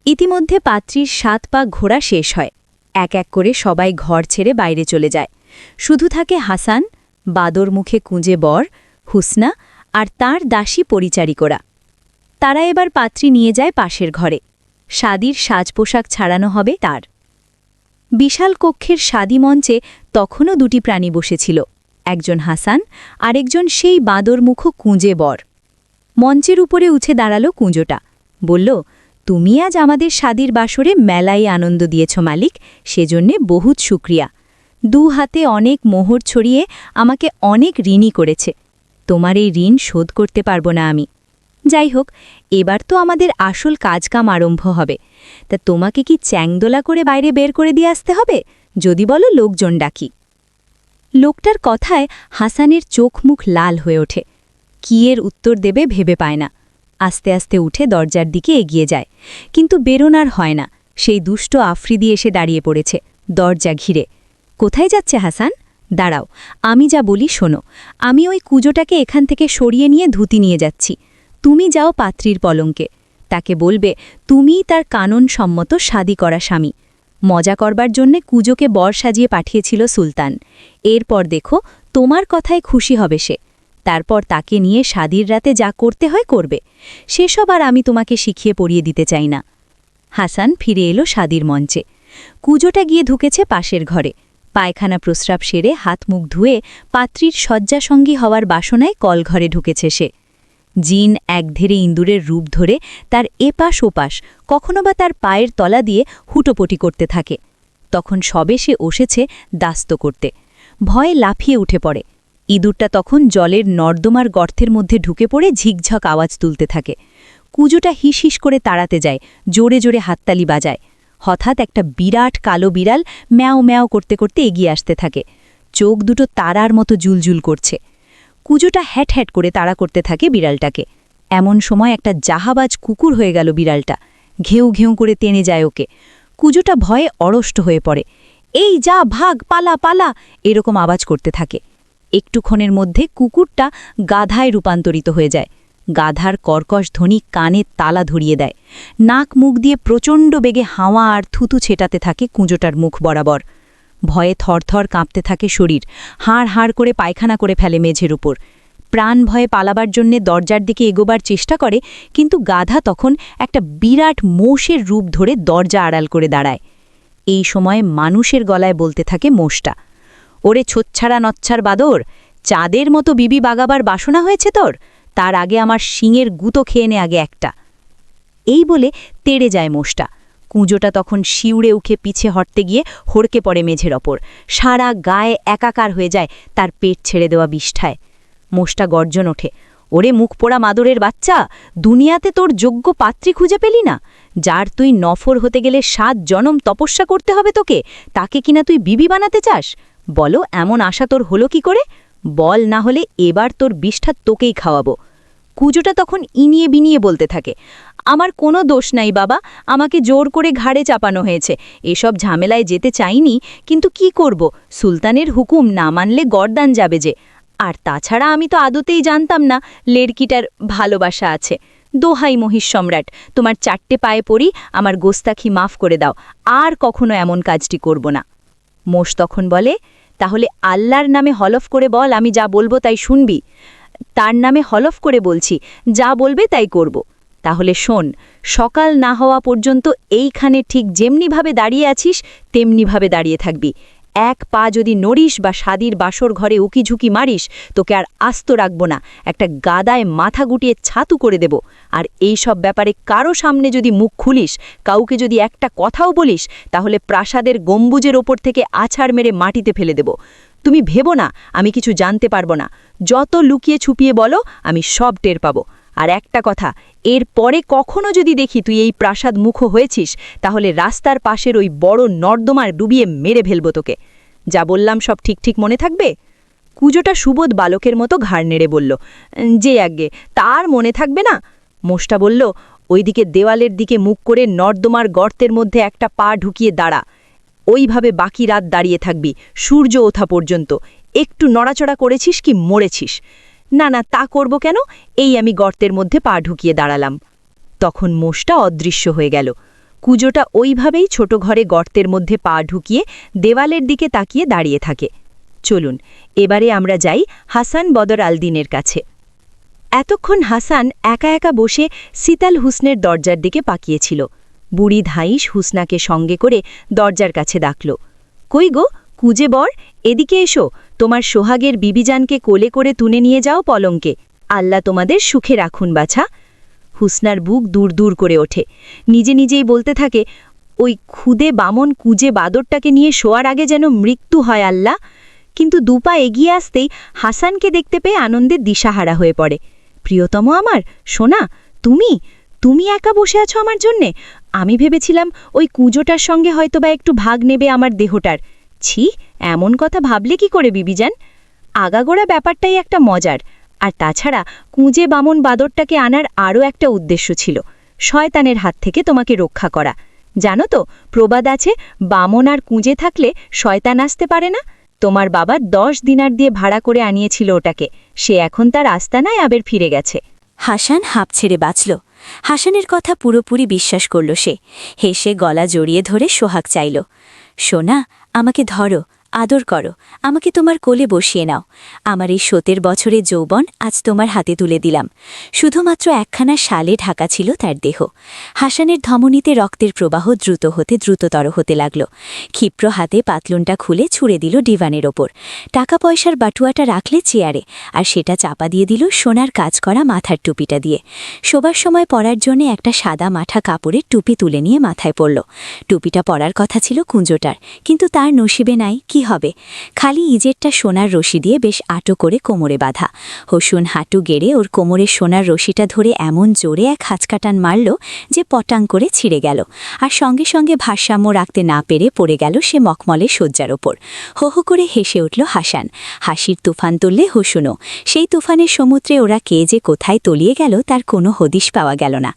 ইতিমধ্যে পাত্রীর 7 পা ঘোরা শেষ হয়। এক এক করে সবাই ঘর ছেড়ে বাইরে চলে যায়। শুধু থাকে হাসান, বাদর মুখে কুঁজে বর, হুসনা আর তার দাসী পরিচারিকরা। তারা এবার পাত্রী নিয়ে যায় পাশের ঘরে। শাদির সাজ পোশাক ছাড়ানো হবে তার। বিশাল কক্ষের শাদি মঞ্চে তখনও 2টি প্রাণী বসেছিল, একজন হাসান, আরেকজন সেই বাঁদরমুখো কুঁজে বর। মঞ্চের উপরে উঠে দাঁড়ালো কুঁজোটা, বলল, তুমি আজ আমাদের শাদির বাসরে মেলাই আনন্দ দিয়েছ মালিক, সেজন্যে বহুত শুক্রিয়া। 2 হাতে অনেক মোহর ছড়িয়ে আমাকে অনেক ঋণী করেছে। তোমার এই ঋণ শোধ করতে পারব না আমি। যাই হোক, এবার তো আমাদের আসল কাজকাম আরম্ভ হবে। তা তোমাকে কি চ্যাংদোলা করে বাইরে বের করে দিয়ে আসতে হবে? যদি বলো লোকজন ডাকি। লোকটার কথায় হাসানের চোখ মুখ লাল হয়ে ওঠে। কি এর উত্তর দেবে ভেবে পায় না। আস্তে আস্তে উঠে দরজার দিকে এগিয়ে যায়, কিন্তু বেরোনার হয় না। সেই দুষ্ট আফ্রিদি এসে দাঁড়িয়ে পড়েছে দরজা ঘিরে। কোথায় যাচ্ছে হাসান? দাঁড়াও, আমি যা বলি শোনো। আমি ওই কুজোটাকে এখান থেকে সরিয়ে নিয়ে ধুতি নিয়ে যাচ্ছি। তুমি যাও পাত্রীর পলঙ্কে, তাকে বলবে তুমিই তার কানুনসম্মত শাদি করা স্বামী। মজা করবার জন্যে কুজোকে বর সাজিয়ে পাঠিয়েছিল সুলতান। এরপর দেখো তোমার কথায় খুশি হবে সে। তারপর তাকে নিয়ে শাদির রাতে যা করতে হয় করবে। সেসব আর আমি তোমাকে শিখিয়ে পড়িয়ে দিতে চাই না। হাসান ফিরে এলো শাদির মঞ্চে। কুজোটা গিয়ে ঢুকেছে পাশের ঘরে। পায়খানা প্রস্রাব সেরে হাত মুখ ধুয়ে পাত্রীর শয্যাসঙ্গী হওয়ার বাসনায় কলঘরে ঢুকেছে সে। জিন একধেরে ইন্দুরের রূপ ধরে তার এপাশ ওপাশ, কখনো বা তার পায়ের তলা দিয়ে হুটোপটি করতে থাকে। তখন সবে সে বসেছে দাস্ত করতে। ভয়ে লাফিয়ে উঠে পড়ে। ইঁদুরটা তখন জলের নর্দমার গর্তের মধ্যে ঢুকে পড়ে ঝিকঝক আওয়াজ তুলতে থাকে। কুজোটা হিস হিস করে তাড়াতে যায়, জোরে জোরে হাততালি বাজায়। হঠাৎ একটা বিরাট কালো বিড়াল ম্যাও ম্যাও করতে করতে এগিয়ে আসতে থাকে। চোখ দুটো তারার মতো জুলজুল করছে। কুজোটা হ্যাট হ্যাট করে তাড়া করতে থাকে বিড়ালটাকে। এমন সময় একটা জাহাবাজ কুকুর হয়ে গেল বিড়ালটা। ঘেউ ঘেউ করে টেনে যায় ওকে। কুজোটা ভয়ে অরষ্ট হয়ে পড়ে। এই যা, ভাগ, পালা পালা, এরকম আওয়াজ করতে থাকে। একটুক্ষণের মধ্যে কুকুরটা গাধায় রূপান্তরিত হয়ে যায়। গাধার কর্কশ ধ্বনি কানে তালা ধরিয়ে দেয়। নাক মুখ দিয়ে প্রচণ্ড বেগে হাওয়া আর থুতু ছেটাতে থাকে কুঁজোটার মুখ বরাবর। ভয়ে থরথর কাঁপতে থাকে শরীর, হাড় হাড় করে পায়খানা করে ফেলে মেঝের উপর। প্রাণ ভয়ে পালাবার জন্যে দরজার দিকে এগোবার চেষ্টা করে, কিন্তু গাধা তখন একটা বিরাট মোষের রূপ ধরে দরজা আড়াল করে দাঁড়ায়। এই সময় মানুষের গলায় বলতে থাকে মোষটা, ওরে ছোচ্ছাড়া নচ্ছার বাদর, চাঁদের মতো বিবি বাগাবার বাসনা হয়েছে তোর? তার আগে আমার শিঙের গুঁতো খেয়ে নে আগে একটা। এই বলে তেড়ে যায় মোষটা। কুঁজোটা তখন শিউড়ে উঠে পিছে হটতে গিয়ে হড়কে পড়ে মেঝের ওপর। সারা গায়ে একাকার হয়ে যায় তার পেট ছেড়ে দেওয়া বিষ্ঠায়। মোষটা গর্জন ওঠে, ওরে মুখ পোড়া মাদরের বাচ্চা, দুনিয়াতে তোর যোগ্য পাত্রী খুঁজে পেলি না? যার তুই নফর হতে গেলে 7 জনম তপস্যা করতে হবে তোকে, তাকে কিনা তুই বিবি বানাতে চাস? বলো, এমন আশা তোর হলো কি করে? বল, না হলে এবার তোর বিষ্ঠা তোকেই খাওয়াবো। কুজোটা তখন ইনিয়ে বিনিয়ে বলতে থাকে, আমার কোনো দোষ নাই বাবা, আমাকে জোর করে ঘাড়ে চাপানো হয়েছে, এসব ঝামেলায় যেতে চাইনি, কিন্তু কি করব, সুলতানের হুকুম না মানলে গর্দান যাবে যে। আর তাছাড়া আমি তো আদতেই জানতাম না লেড়কিটার ভালোবাসা আছে। দোহাই মহিষ সম্রাট, তোমার 4টে পায়ে পড়ি, আমার গোস্তাখি মাফ করে দাও, আর কখনো এমন কাজটি করব না। মোষ তখন বলে, তাহলে আল্লাহর নামে হলফ করে বল, আমি যা বলবো তাই শুনবি। তার নামে হলফ করে বলছি, যা বলবে তাই করব। তাহলে শোন, সকাল না হওয়া পর্যন্ত এইখানে ঠিক যেমনিভাবে দাঁড়িয়ে আছিস তেমনিভাবে দাঁড়িয়ে থাকবি। এক পা যদি নড়িস বা শাদির বাসর ঘরে উকিঝুঁকি মারিস, তোকে আর আস্ত রাখব না, একটা গাদায় মাথা গুটিয়ে ছাতু করে দেব। আর এই সব ব্যাপারে কারো সামনে যদি মুখ খুলিস, কাউকে যদি একটা কথাও বলিস, তাহলে প্রাসাদের গম্বুজের ওপর থেকে আছাড় মেরে মাটিতে ফেলে দেব। তুমি ভেবো না আমি কিছু জানতে পারবো না, যত লুকিয়ে ছুপিয়ে বলো আমি সব টের পাবো। আর একটা কথা, এর পরে কখনো যদি দেখি তুই এই প্রাসাদ মুখ হয়েছিস, তাহলে রাস্তার পাশের ওই বড় নর্দমার ডুবিয়ে মেরে ফেলব তোকে। যা বললাম সব ঠিক ঠিক মনে থাকবে? কুজোটা সুবোধ বালকের মতো ঘাড় নেড়ে বলল, যে আজ্ঞে, তার মনে থাকবে না? মোষটা বলল, ওইদিকে দেওয়ালের দিকে মুখ করে নর্দমার গর্তের মধ্যে একটা পা ঢুকিয়ে দাঁড়া। ওইভাবে বাকি রাত দাঁড়িয়ে থাকবি, সূর্য ওঠা পর্যন্ত। একটু নড়াচড়া করেছিস কি মরেছিস? না না, তা করব কেন, এই আমি গর্তের মধ্যে পা ঢুকিয়ে দাঁড়ালাম। তখন মোষটা অদৃশ্য হয়ে গেল। কুজোটা ওইভাবেই ছোট ঘরে গর্তের মধ্যে পা ঢুকিয়ে দেওয়ালের দিকে তাকিয়ে দাঁড়িয়ে থাকে। চলুন এবারে আমরা যাই হাসান বদর আলদিনের কাছে। এতক্ষণ হাসান একা একা বসে সিতাল হুসনের দরজার দিকে পাকিয়েছিল। বুড়ি ধাইশ হুসনাকে সঙ্গে করে দরজার কাছে ডাকল, কই গো কুজে বর, এদিকে এসো, তোমার সোহাগের বিবিজানকে কোলে করে তুলে নিয়ে যাও পলঙ্কে, আল্লাহ তোমাদের সুখে রাখুন বাছা। হুসনার বুক দূর দূর করে ওঠে, নিজে নিজেই বলতে থাকে, ওই খুদে বামন কুজে বাদরটাকে নিয়ে শোয়ার আগে যেন মৃত্যু হয় আল্লাহ। কিন্তু দুপা এগিয়ে আসতেই হাসানকে দেখতে পেয়ে আনন্দে দিশাহারা হয়ে পড়ে। প্রিয়তম আমার, সোনা, তুমি তুমি একা বসে আছো আমার জন্যে? আমি ভেবেছিলাম ওই কুজোটার সঙ্গে হয়তোবা একটু ভাগ নেবে আমার দেহটার। ছি, এমন কথা ভাবলে কি করে বিবিজান? আগাগোড়া ব্যাপারটাই একটা মজার। আর তাছাড়া কুঁজে বামন বাদরটাকে আনার আরও একটা উদ্দেশ্য ছিল, শয়তানের হাত থেকে তোমাকে রক্ষা করা। জানো তো, প্রবাদ আছে, বামন আর কুঁজে থাকলে শয়তান আসতে পারে না। তোমার বাবা 10 দিনার দিয়ে ভাড়া করে আনিয়েছিল ওটাকে, সে এখন তার আস্তানায় আবার ফিরে গেছে। হাসান হাঁপ ছেড়ে বাঁচল। হাসানের কথা পুরোপুরি বিশ্বাস করল সে। হেসে গলা জড়িয়ে ধরে সোহাগ চাইল, সোনা, আমাকে ধরো, আদর করো, আমাকে তোমার কোলে বসিয়ে নাও। আমার এই 17 বছরের যৌবন আজ তোমার হাতে তুলে দিলাম। শুধুমাত্র একখানা শালে ঢাকা ছিল তার দেহ। হাসানের ধমনীতে রক্তের প্রবাহ দ্রুততর হতে লাগল। ক্ষিপ্র হাতে পাতলুনটা খুলে ছুঁড়ে দিল ডিভানের ওপর। টাকা পয়সার বাটুয়াটা রাখলে চেয়ারে, আর সেটা চাপা দিয়ে দিল সোনার কাজ করা মাথার টুপিটা দিয়ে। শোবার সময় পরার জন্য একটা সাদা মাঠা কাপড়ের টুপি তুলে নিয়ে মাথায় পড়ল। টুপিটা পরার কথা ছিল কুঞ্জটার, কিন্তু তার নসিবে নাই, কি হবে। খালি ইজেরটা সোনার রশি দিয়ে বেশ আটো করে কোমরে বাঁধা। হসুন হাঁটু গেড়ে ওর কোমরে সোনার রশিটা ধরে এমন জোরে এক হাঁচকাটান মারল যে পটাং করে ছিঁড়ে গেল। আর সঙ্গে সঙ্গে ভারসাম্য রাখতে না পেরে পড়ে গেল সে মখমলে শয্যার ওপর। হো হো করে হেসে উঠল হাসান। হাসির তুফান তুললে হসুনও। সেই তুফানের সমুদ্রে ওরা কে যে কোথায় তলিয়ে গেল তার কোনো হদিশ পাওয়া গেল না।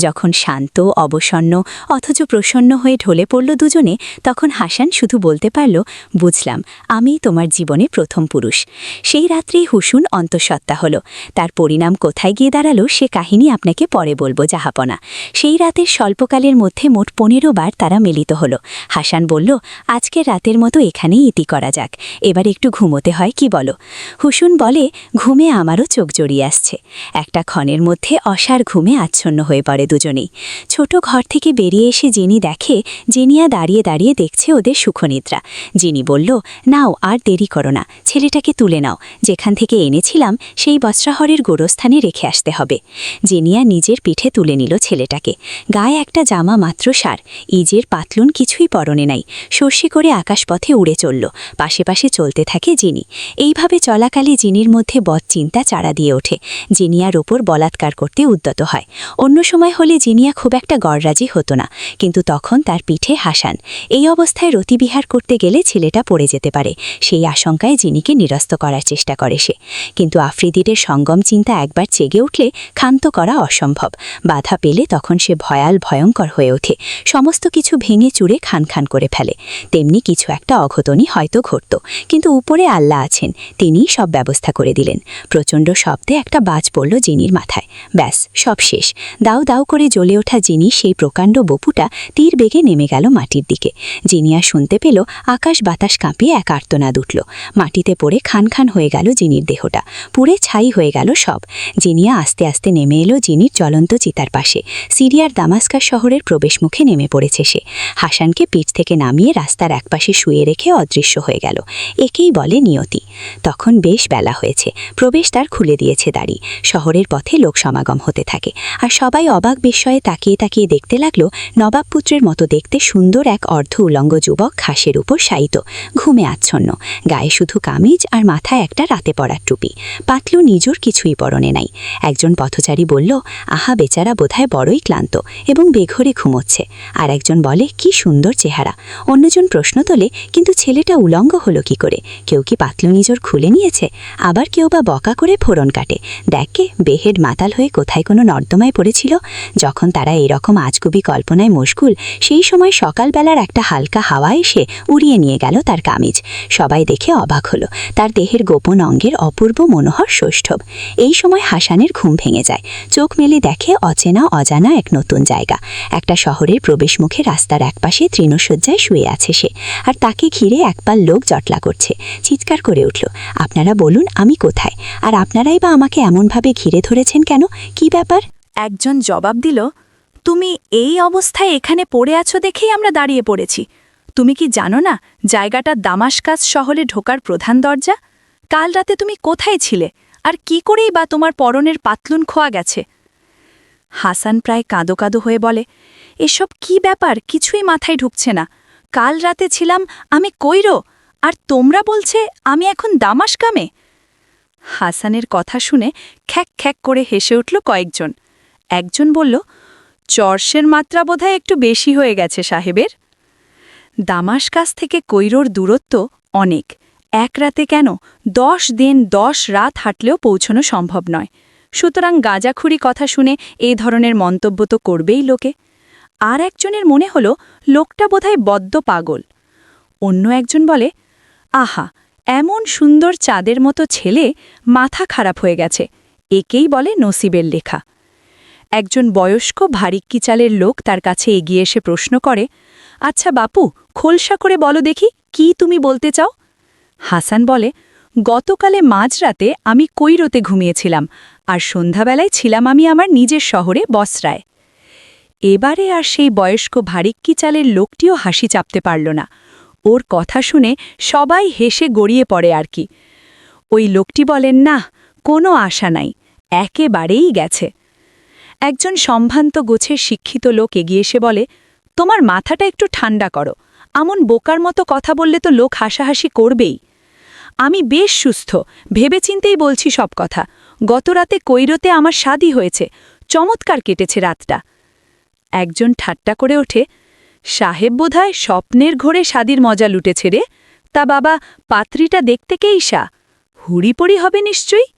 যখন শান্ত, অবসন্ন অথচ প্রসন্ন হয়ে ঢলে পড়ল দুজনে, তখন হাসান শুধু বলতে পারল, বুঝলাম, আমি তোমার জীবনে প্রথম পুরুষ। সেই রাত্রেই হুসুন অন্তঃসত্ত্বা হল। তার পরিণাম কোথায় গিয়ে দাঁড়ালো সে কাহিনী আপনাকে পরে বলবো জাহাপনা। সেই রাতের স্বল্পকালের মধ্যে মোট 15 বার তারা মিলিত হল। হাসান বলল, আজকের রাতের মতো এখানেই ইতি করা যাক, এবার একটু ঘুমোতে হয় কি বলো? হুসুন বলে, ঘুমে আমারও চোখ জড়িয়ে আসছে। একটা ক্ষণের মধ্যে অসার ঘুমে আচ্ছন্ন হয়ে পড়ে দুজনেই। ছোট ঘর থেকে বেরিয়ে এসে জিনি দেখে জিনিয়া দাঁড়িয়ে দাঁড়িয়ে দেখছে ওদের সুখনিদ্রা। জিনি বলল, নাও, আর দেরি করো না, ছেলেটাকে তুলে নাও, যেখান থেকে এনেছিলাম সেই বস্ত্রাহরের গোরস্থানে রেখে আসতে হবে। জিনিয়া নিজের পিঠে তুলে নিল ছেলেটাকে। গায়ে একটা জামা মাত্র সার, ইজের পাতলুন কিছুই পরনে নাই। সর্ষে করে আকাশপথে উড়ে চলল। পাশে পাশে চলতে থাকে জিনি। এইভাবে চলাকালে জিনির মধ্যে বদচিন্তা চারা দিয়ে ওঠে। জিনিয়ার ওপর বলাৎকার করতে উদ্যত হয়। অন্য সময় হলে জিনিয়া খুব একটা গড়রাজি হতো না, কিন্তু তখন তার পিঠে হাসান। এই অবস্থায় রতিবিহার করতে গেলে ছেলেটা মেয়েটা পড়ে যেতে পারে, সেই আশঙ্কায় জিনিকে নিরস্ত করার চেষ্টা করে সে। কিন্তু আফ্রিদিদের সঙ্গম চিন্তা একবার জেগে উঠলে ক্ষান্ত করা অসম্ভব। বাধা পেলে তখন সে ভয়ঙ্কর হয়ে ওঠে, সমস্ত কিছু ভেঙে চুরে খান খান করে ফেলে। তেমনি কিছু একটা অঘটনই হয়তো ঘটত, কিন্তু উপরে আল্লাহ আছেন, তিনিই সব ব্যবস্থা করে দিলেন। প্রচণ্ড শব্দে একটা বাজ পড়ল জিনির মাথায়। ব্যাস, সব শেষ। দাউ দাউ করে জ্বলে ওঠা জিনি সেই প্রকাণ্ড বপুটা তীর বেগে নেমে গেল মাটির দিকে। জিনিয়া শুনতে পেল আকাশ বাতাস কাঁপিয়ে এক আর্তনাদ উঠল। মাটিতে পড়ে খান খান হয়ে গেল জিনির দেহটা, পুড়ে ছাই হয়ে গেল সব। জিনিয়া আস্তে আস্তে নেমে এলো জিনির জ্বলন্ত চিতার পাশে। সিরিয়ার দামাস্কাস শহরের প্রবেশমুখে নেমে পড়েছে সে। হাসানকে পিঠ থেকে নামিয়ে রাস্তার একপাশে শুয়ে রেখে অদৃশ্য হয়ে গেল। একেই বলে নিয়তি। তখন বেশ বেলা হয়েছে, প্রবেশদ্বার খুলে দিয়েছে দাঁড়ি। শহরের পথে লোক সমাগম হতে থাকে, আর সবাই অবাক বিস্ময়ে তাকিয়ে তাকিয়ে দেখতে লাগলো নবাবপুত্রের মতো দেখতে সুন্দর এক অর্ধ উলঙ্গ যুবক ঘাসের উপর শায়িত, ঘুমে আচ্ছন্ন, গায়ে শুধু কামিজ আর মাথায় একটা রাতে পরার টুপি। পাতলু নিজের কিছুই পরনে নাই। একজন পথচারী বলল, আহা বেচারা বোধহয় বড়ই ক্লান্ত এবং বেঘরে ঘুমোচ্ছে। আর একজন বলে, কি সুন্দর চেহারা। অন্যজন প্রশ্ন তোলে, কিন্তু ছেলেটা উলঙ্গ হলো কি করে? কেউ কি পাতলু নিজর খুলে নিয়েছে? আবার কেউ বা বকা করে ফোড়ন কাটে, দেখে বেহেড মাতাল হয়ে কোথায় কোনো নর্দমায় পড়েছিল। যখন তারা এরকম আজগুবি কল্পনায় মশগুল, সেই সময় সকালবেলার একটা হালকা হাওয়া এসে উড়িয়ে নিয়ে গেল তার কামিজ। সবাই দেখে অবাক হলো, তার দেহের গোপন অঙ্গের অপূর্ব মনোহর সৌষ্ঠব। এই সময় হাসানের ঘুম ভেঙে যায়। চোখ মেলে দেখে অচেনা অজানা এক নতুন জায়গা। একটা শহরের প্রবেশমুখে রাস্তার একপাশে তৃণশয্যায় শুয়ে আছে সে, আর তাকে ঘিরে একপাল লোক জটলা করছে। চিৎকার করে উঠল, আপনারা বলুন আমি কোথায়, আর আপনারাই বা আমাকে এমনভাবে ঘিরে ধরেছেন কেন? কি ব্যাপার? একজন জবাব দিল, তুমি এই অবস্থায় এখানে পড়ে আছো দেখেই আমরা দাঁড়িয়ে পড়েছি। তুমি কি জানো না জায়গাটা দামাস্কাস শহরে ঢোকার প্রধান দরজা? কাল রাতে তুমি কোথায় ছিলে, আর কি করেই বা তোমার পরনের পাতলুন খোয়া গেছে? হাসান প্রায় কাঁদো কাঁদো হয়ে বলে, এসব কি ব্যাপার, কিছুই মাথায় ঢুকছে না। কাল রাতে ছিলাম আমি কৈরো, আর তোমরা বলছে আমি এখন দামাস্কামে। হাসানের কথা শুনে খ্যাক খ্যাক করে হেসে উঠল কয়েকজন। একজন বলল, চর্ষের মাত্রা বোধহয় একটু বেশি হয়ে গেছে সাহেবের। দামাস্কাস থেকে কৈরোর দূরত্ব অনেক। এক রাতে কেন 10 দিন 10 রাত হাঁটলেও পৌঁছনো সম্ভব নয়। সুতরাং গাঁজাখুরি কথা শুনে এই ধরনের মন্তব্য তো করবেই লোকে। আর একজনের মনে হল লোকটা বোধহয় বদ্ধ পাগল। অন্য একজন বলে, আহা, এমন সুন্দর চাঁদের মতো ছেলে, মাথা খারাপ হয়ে গেছে, একেই বলে নসিবের লেখা। একজন বয়স্ক ভারিক্কি চালের লোক তার কাছে এগিয়ে এসে প্রশ্ন করে, আচ্ছা বাপু, খোলসা করে বলো দেখি, কি তুমি বলতে চাও? হাসান বলে, গতকালে মাঝরাতে আমি কৈরোতে ঘুমিয়েছিলাম, আর সন্ধ্যাবেলায় ছিলাম আমি আমার নিজের শহরে বসরায়। এবারে আর সেই বয়স্ক ভারিক্কি চালের লোকটিও হাসি চাপতে পারল না। ওর কথা শুনে সবাই হেসে গড়িয়ে পড়ে আর কি। ওই লোকটি বলেন, না, কোনো আশা নাই, একেবারেই গেছে। একজন সম্ভ্রান্ত গোছের শিক্ষিত লোক এগিয়ে এসে বলে, তোমার মাথাটা একটু ঠান্ডা করো, আমন বোকার মতো কথা বললে তো লোক হাসাহাসি করবেই। আমি বেশ সুস্থ, ভেবেচিন্তেই বলছি সব কথা। গতরাতে কৈরোতে আমার শাদী হয়েছে, চমৎকার কেটেছে রাতটা। একজন ঠাট্টা করে ওঠে, সাহেব বোধহয় স্বপ্নের ঘোরে শাদীর মজা লুটেছে রে। তা বাবা, পাত্রীটা দেখতে কেইসা? হুড়িপড়ি হবে নিশ্চয়ই।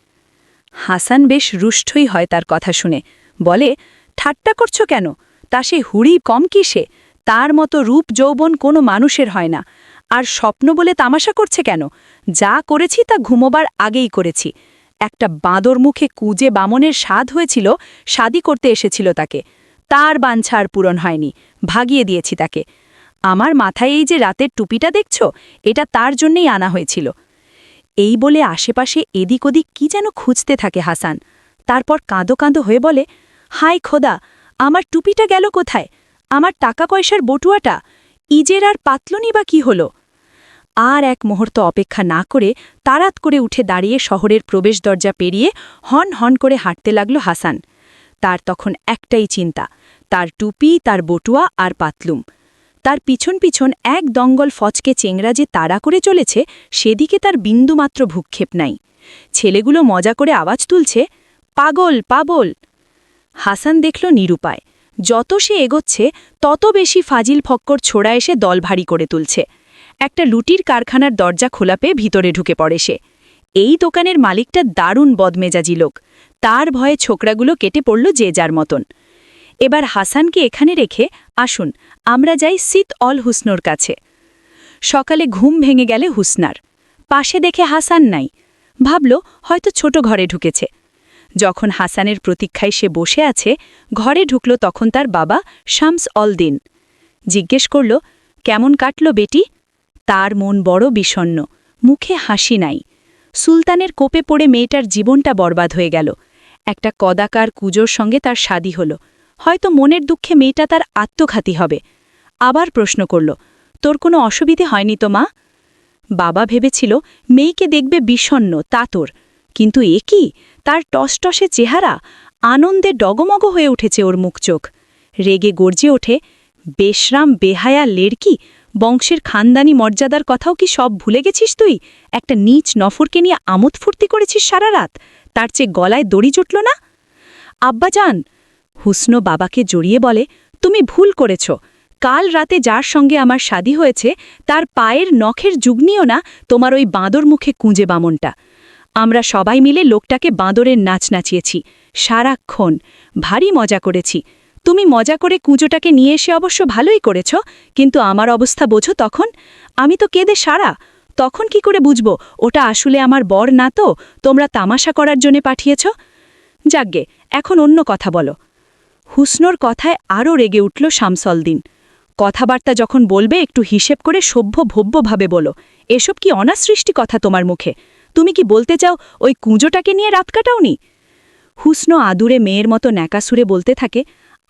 হাসান বেশ রুষ্টই হয় তার কথা শুনে, বলে, ঠাট্টা করছো কেন? তা সে হুড়ি কম কিসে? তার মতো রূপ যৌবন কোনো মানুষের হয় না। আর স্বপ্ন বলে তামাশা করছে কেন? যা করেছি তা ঘুমোবার আগেই করেছি। একটা বাঁদর মুখে কুজে বামনের স্বাদ হয়েছিল, শাদী করতে এসেছিল তাকে। তার বাঞ্ছা আর পূরণ হয়নি, ভাগিয়ে দিয়েছি তাকে। আমার মাথায় এই যে রাতের টুপিটা দেখছ, এটা তার জন্যই আনা হয়েছিল। এই বলে আশেপাশে এদিক ওদিক কি যেন খুঁজতে থাকে হাসান। তারপর কাঁদো কাঁদো হয়ে বলে, হায় খোদা, আমার টুপিটা গেল কোথায়? আমার টাকা পয়সার বটুয়াটা, ইজের আর পাতলুনি বা কি হলো? আর এক মুহূর্ত অপেক্ষা না করে তাড়াত করে উঠে দাঁড়িয়ে শহরের প্রবেশ দরজা পেরিয়ে হন হন করে হাঁটতে লাগল হাসান। তার তখন একটাই চিন্তা, তার টুপি, তার বটুয়া আর পাতলুম। তার পিছন পিছন এক দঙ্গল ফচকে চেংড়া যে তাড়া করে চলেছে, সেদিকে তার বিন্দুমাত্র ভূক্ষেপ নাই। ছেলেগুলো মজা করে আওয়াজ তুলছে, পাগল পাগল। হাসান দেখল নিরুপায়। যত সে এগোচ্ছে তত বেশি ফাজিল ফক্কর ছোড়া এসে দল ভারী করে তুলছে। একটা লুটির কারখানার দরজা খোলা পেয়ে ভিতরে ঢুকে পড়ে সে। এই দোকানের মালিকটা দারুণ বদমেজাজি লোক। তার ভয়ে ছোকরাগুলো কেটে পড়ল যে যার মতন। এবার হাসানকে এখানে রেখে আসুন আমরা যাই সিত অল হুসনোর কাছে। সকালে ঘুম ভেঙে গেলে হুসনার। পাশে দেখে হাসান নাই। ভাবল হয়তো ছোট ঘরে ঢুকেছে। যখন হাসানের প্রতীক্ষায় সে বসে আছে, ঘরে ঢুকল তখন তার বাবা শামস অল দিন। জিজ্ঞেস করল, কেমন কাটল বেটি? তার মন বড় বিষণ্ণ, মুখে হাসি নাই। সুলতানের কোপে পড়ে মেয়েটার জীবনটা বরবাদ হয়ে গেল। একটা কদাকার কুজোর সঙ্গে তার শাদী হল। হয়তো মনের দুঃখে মেয়েটা তার আত্মঘাতী হবে। আবার প্রশ্ন করল, তোর কোনো অসুবিধে হয়নি তো মা? বাবা ভেবেছিল মেয়েকে দেখবে বিষণ্ণ তাতর, কিন্তু এ কি, তার টসটসে চেহারা! আনন্দে ডগমগ হয়ে উঠেছে ওর মুখ চোখ। রেগে গর্জে ওঠে, বেশরাম বেহায়া লেড়কি! বংশের খানদানি মর্যাদার কথাও কি সব ভুলে গেছিস তুই? একটা নীচ নফরকে নিয়ে আমোদ ফুর্তি করেছিস সারা রাত, তার চেয়ে গলায় দড়ি জুটল না? আব্বাজান! হুসনো বাবাকে জড়িয়ে বলে, তুমি ভুল করেছ। কাল রাতে যার সঙ্গে আমার শাদী হয়েছে তার পায়ের নখের যুগ্নিও না তোমার ওই বাঁদর মুখে কুঁজে বামনটা। আমরা সবাই মিলে লোকটাকে বাঁদরের নাচ নাচিয়েছি সারাক্ষণ, ভারী মজা করেছি। তুমি মজা করে কুঁজোটাকে নিয়ে এসে অবশ্য ভালোই করেছ, কিন্তু আমার অবস্থা বোঝো তখন? আমি তো কেঁদে সারা। তখন কি করে বুঝব ওটা আসলে আমার বর না, তো তোমরা তামাশা করার জন্য পাঠিয়েছ? যাগ্গে, এখন অন্য কথা বলো। হুসনোর কথায় আরও রেগে উঠল শামসলদিন। কথাবার্তা যখন বলবে একটু হিসেব করে সভ্য ভব্যভাবে বলো। এসব কি অনাসৃষ্টি কথা তোমার মুখে? তুমি কি বলতে চাও ওই কুঁজোটাকে নিয়ে রাত কাটাওনি? হুসনো আদুরে মেয়ের মতো ন্যাকাসুরে বলতে থাকে,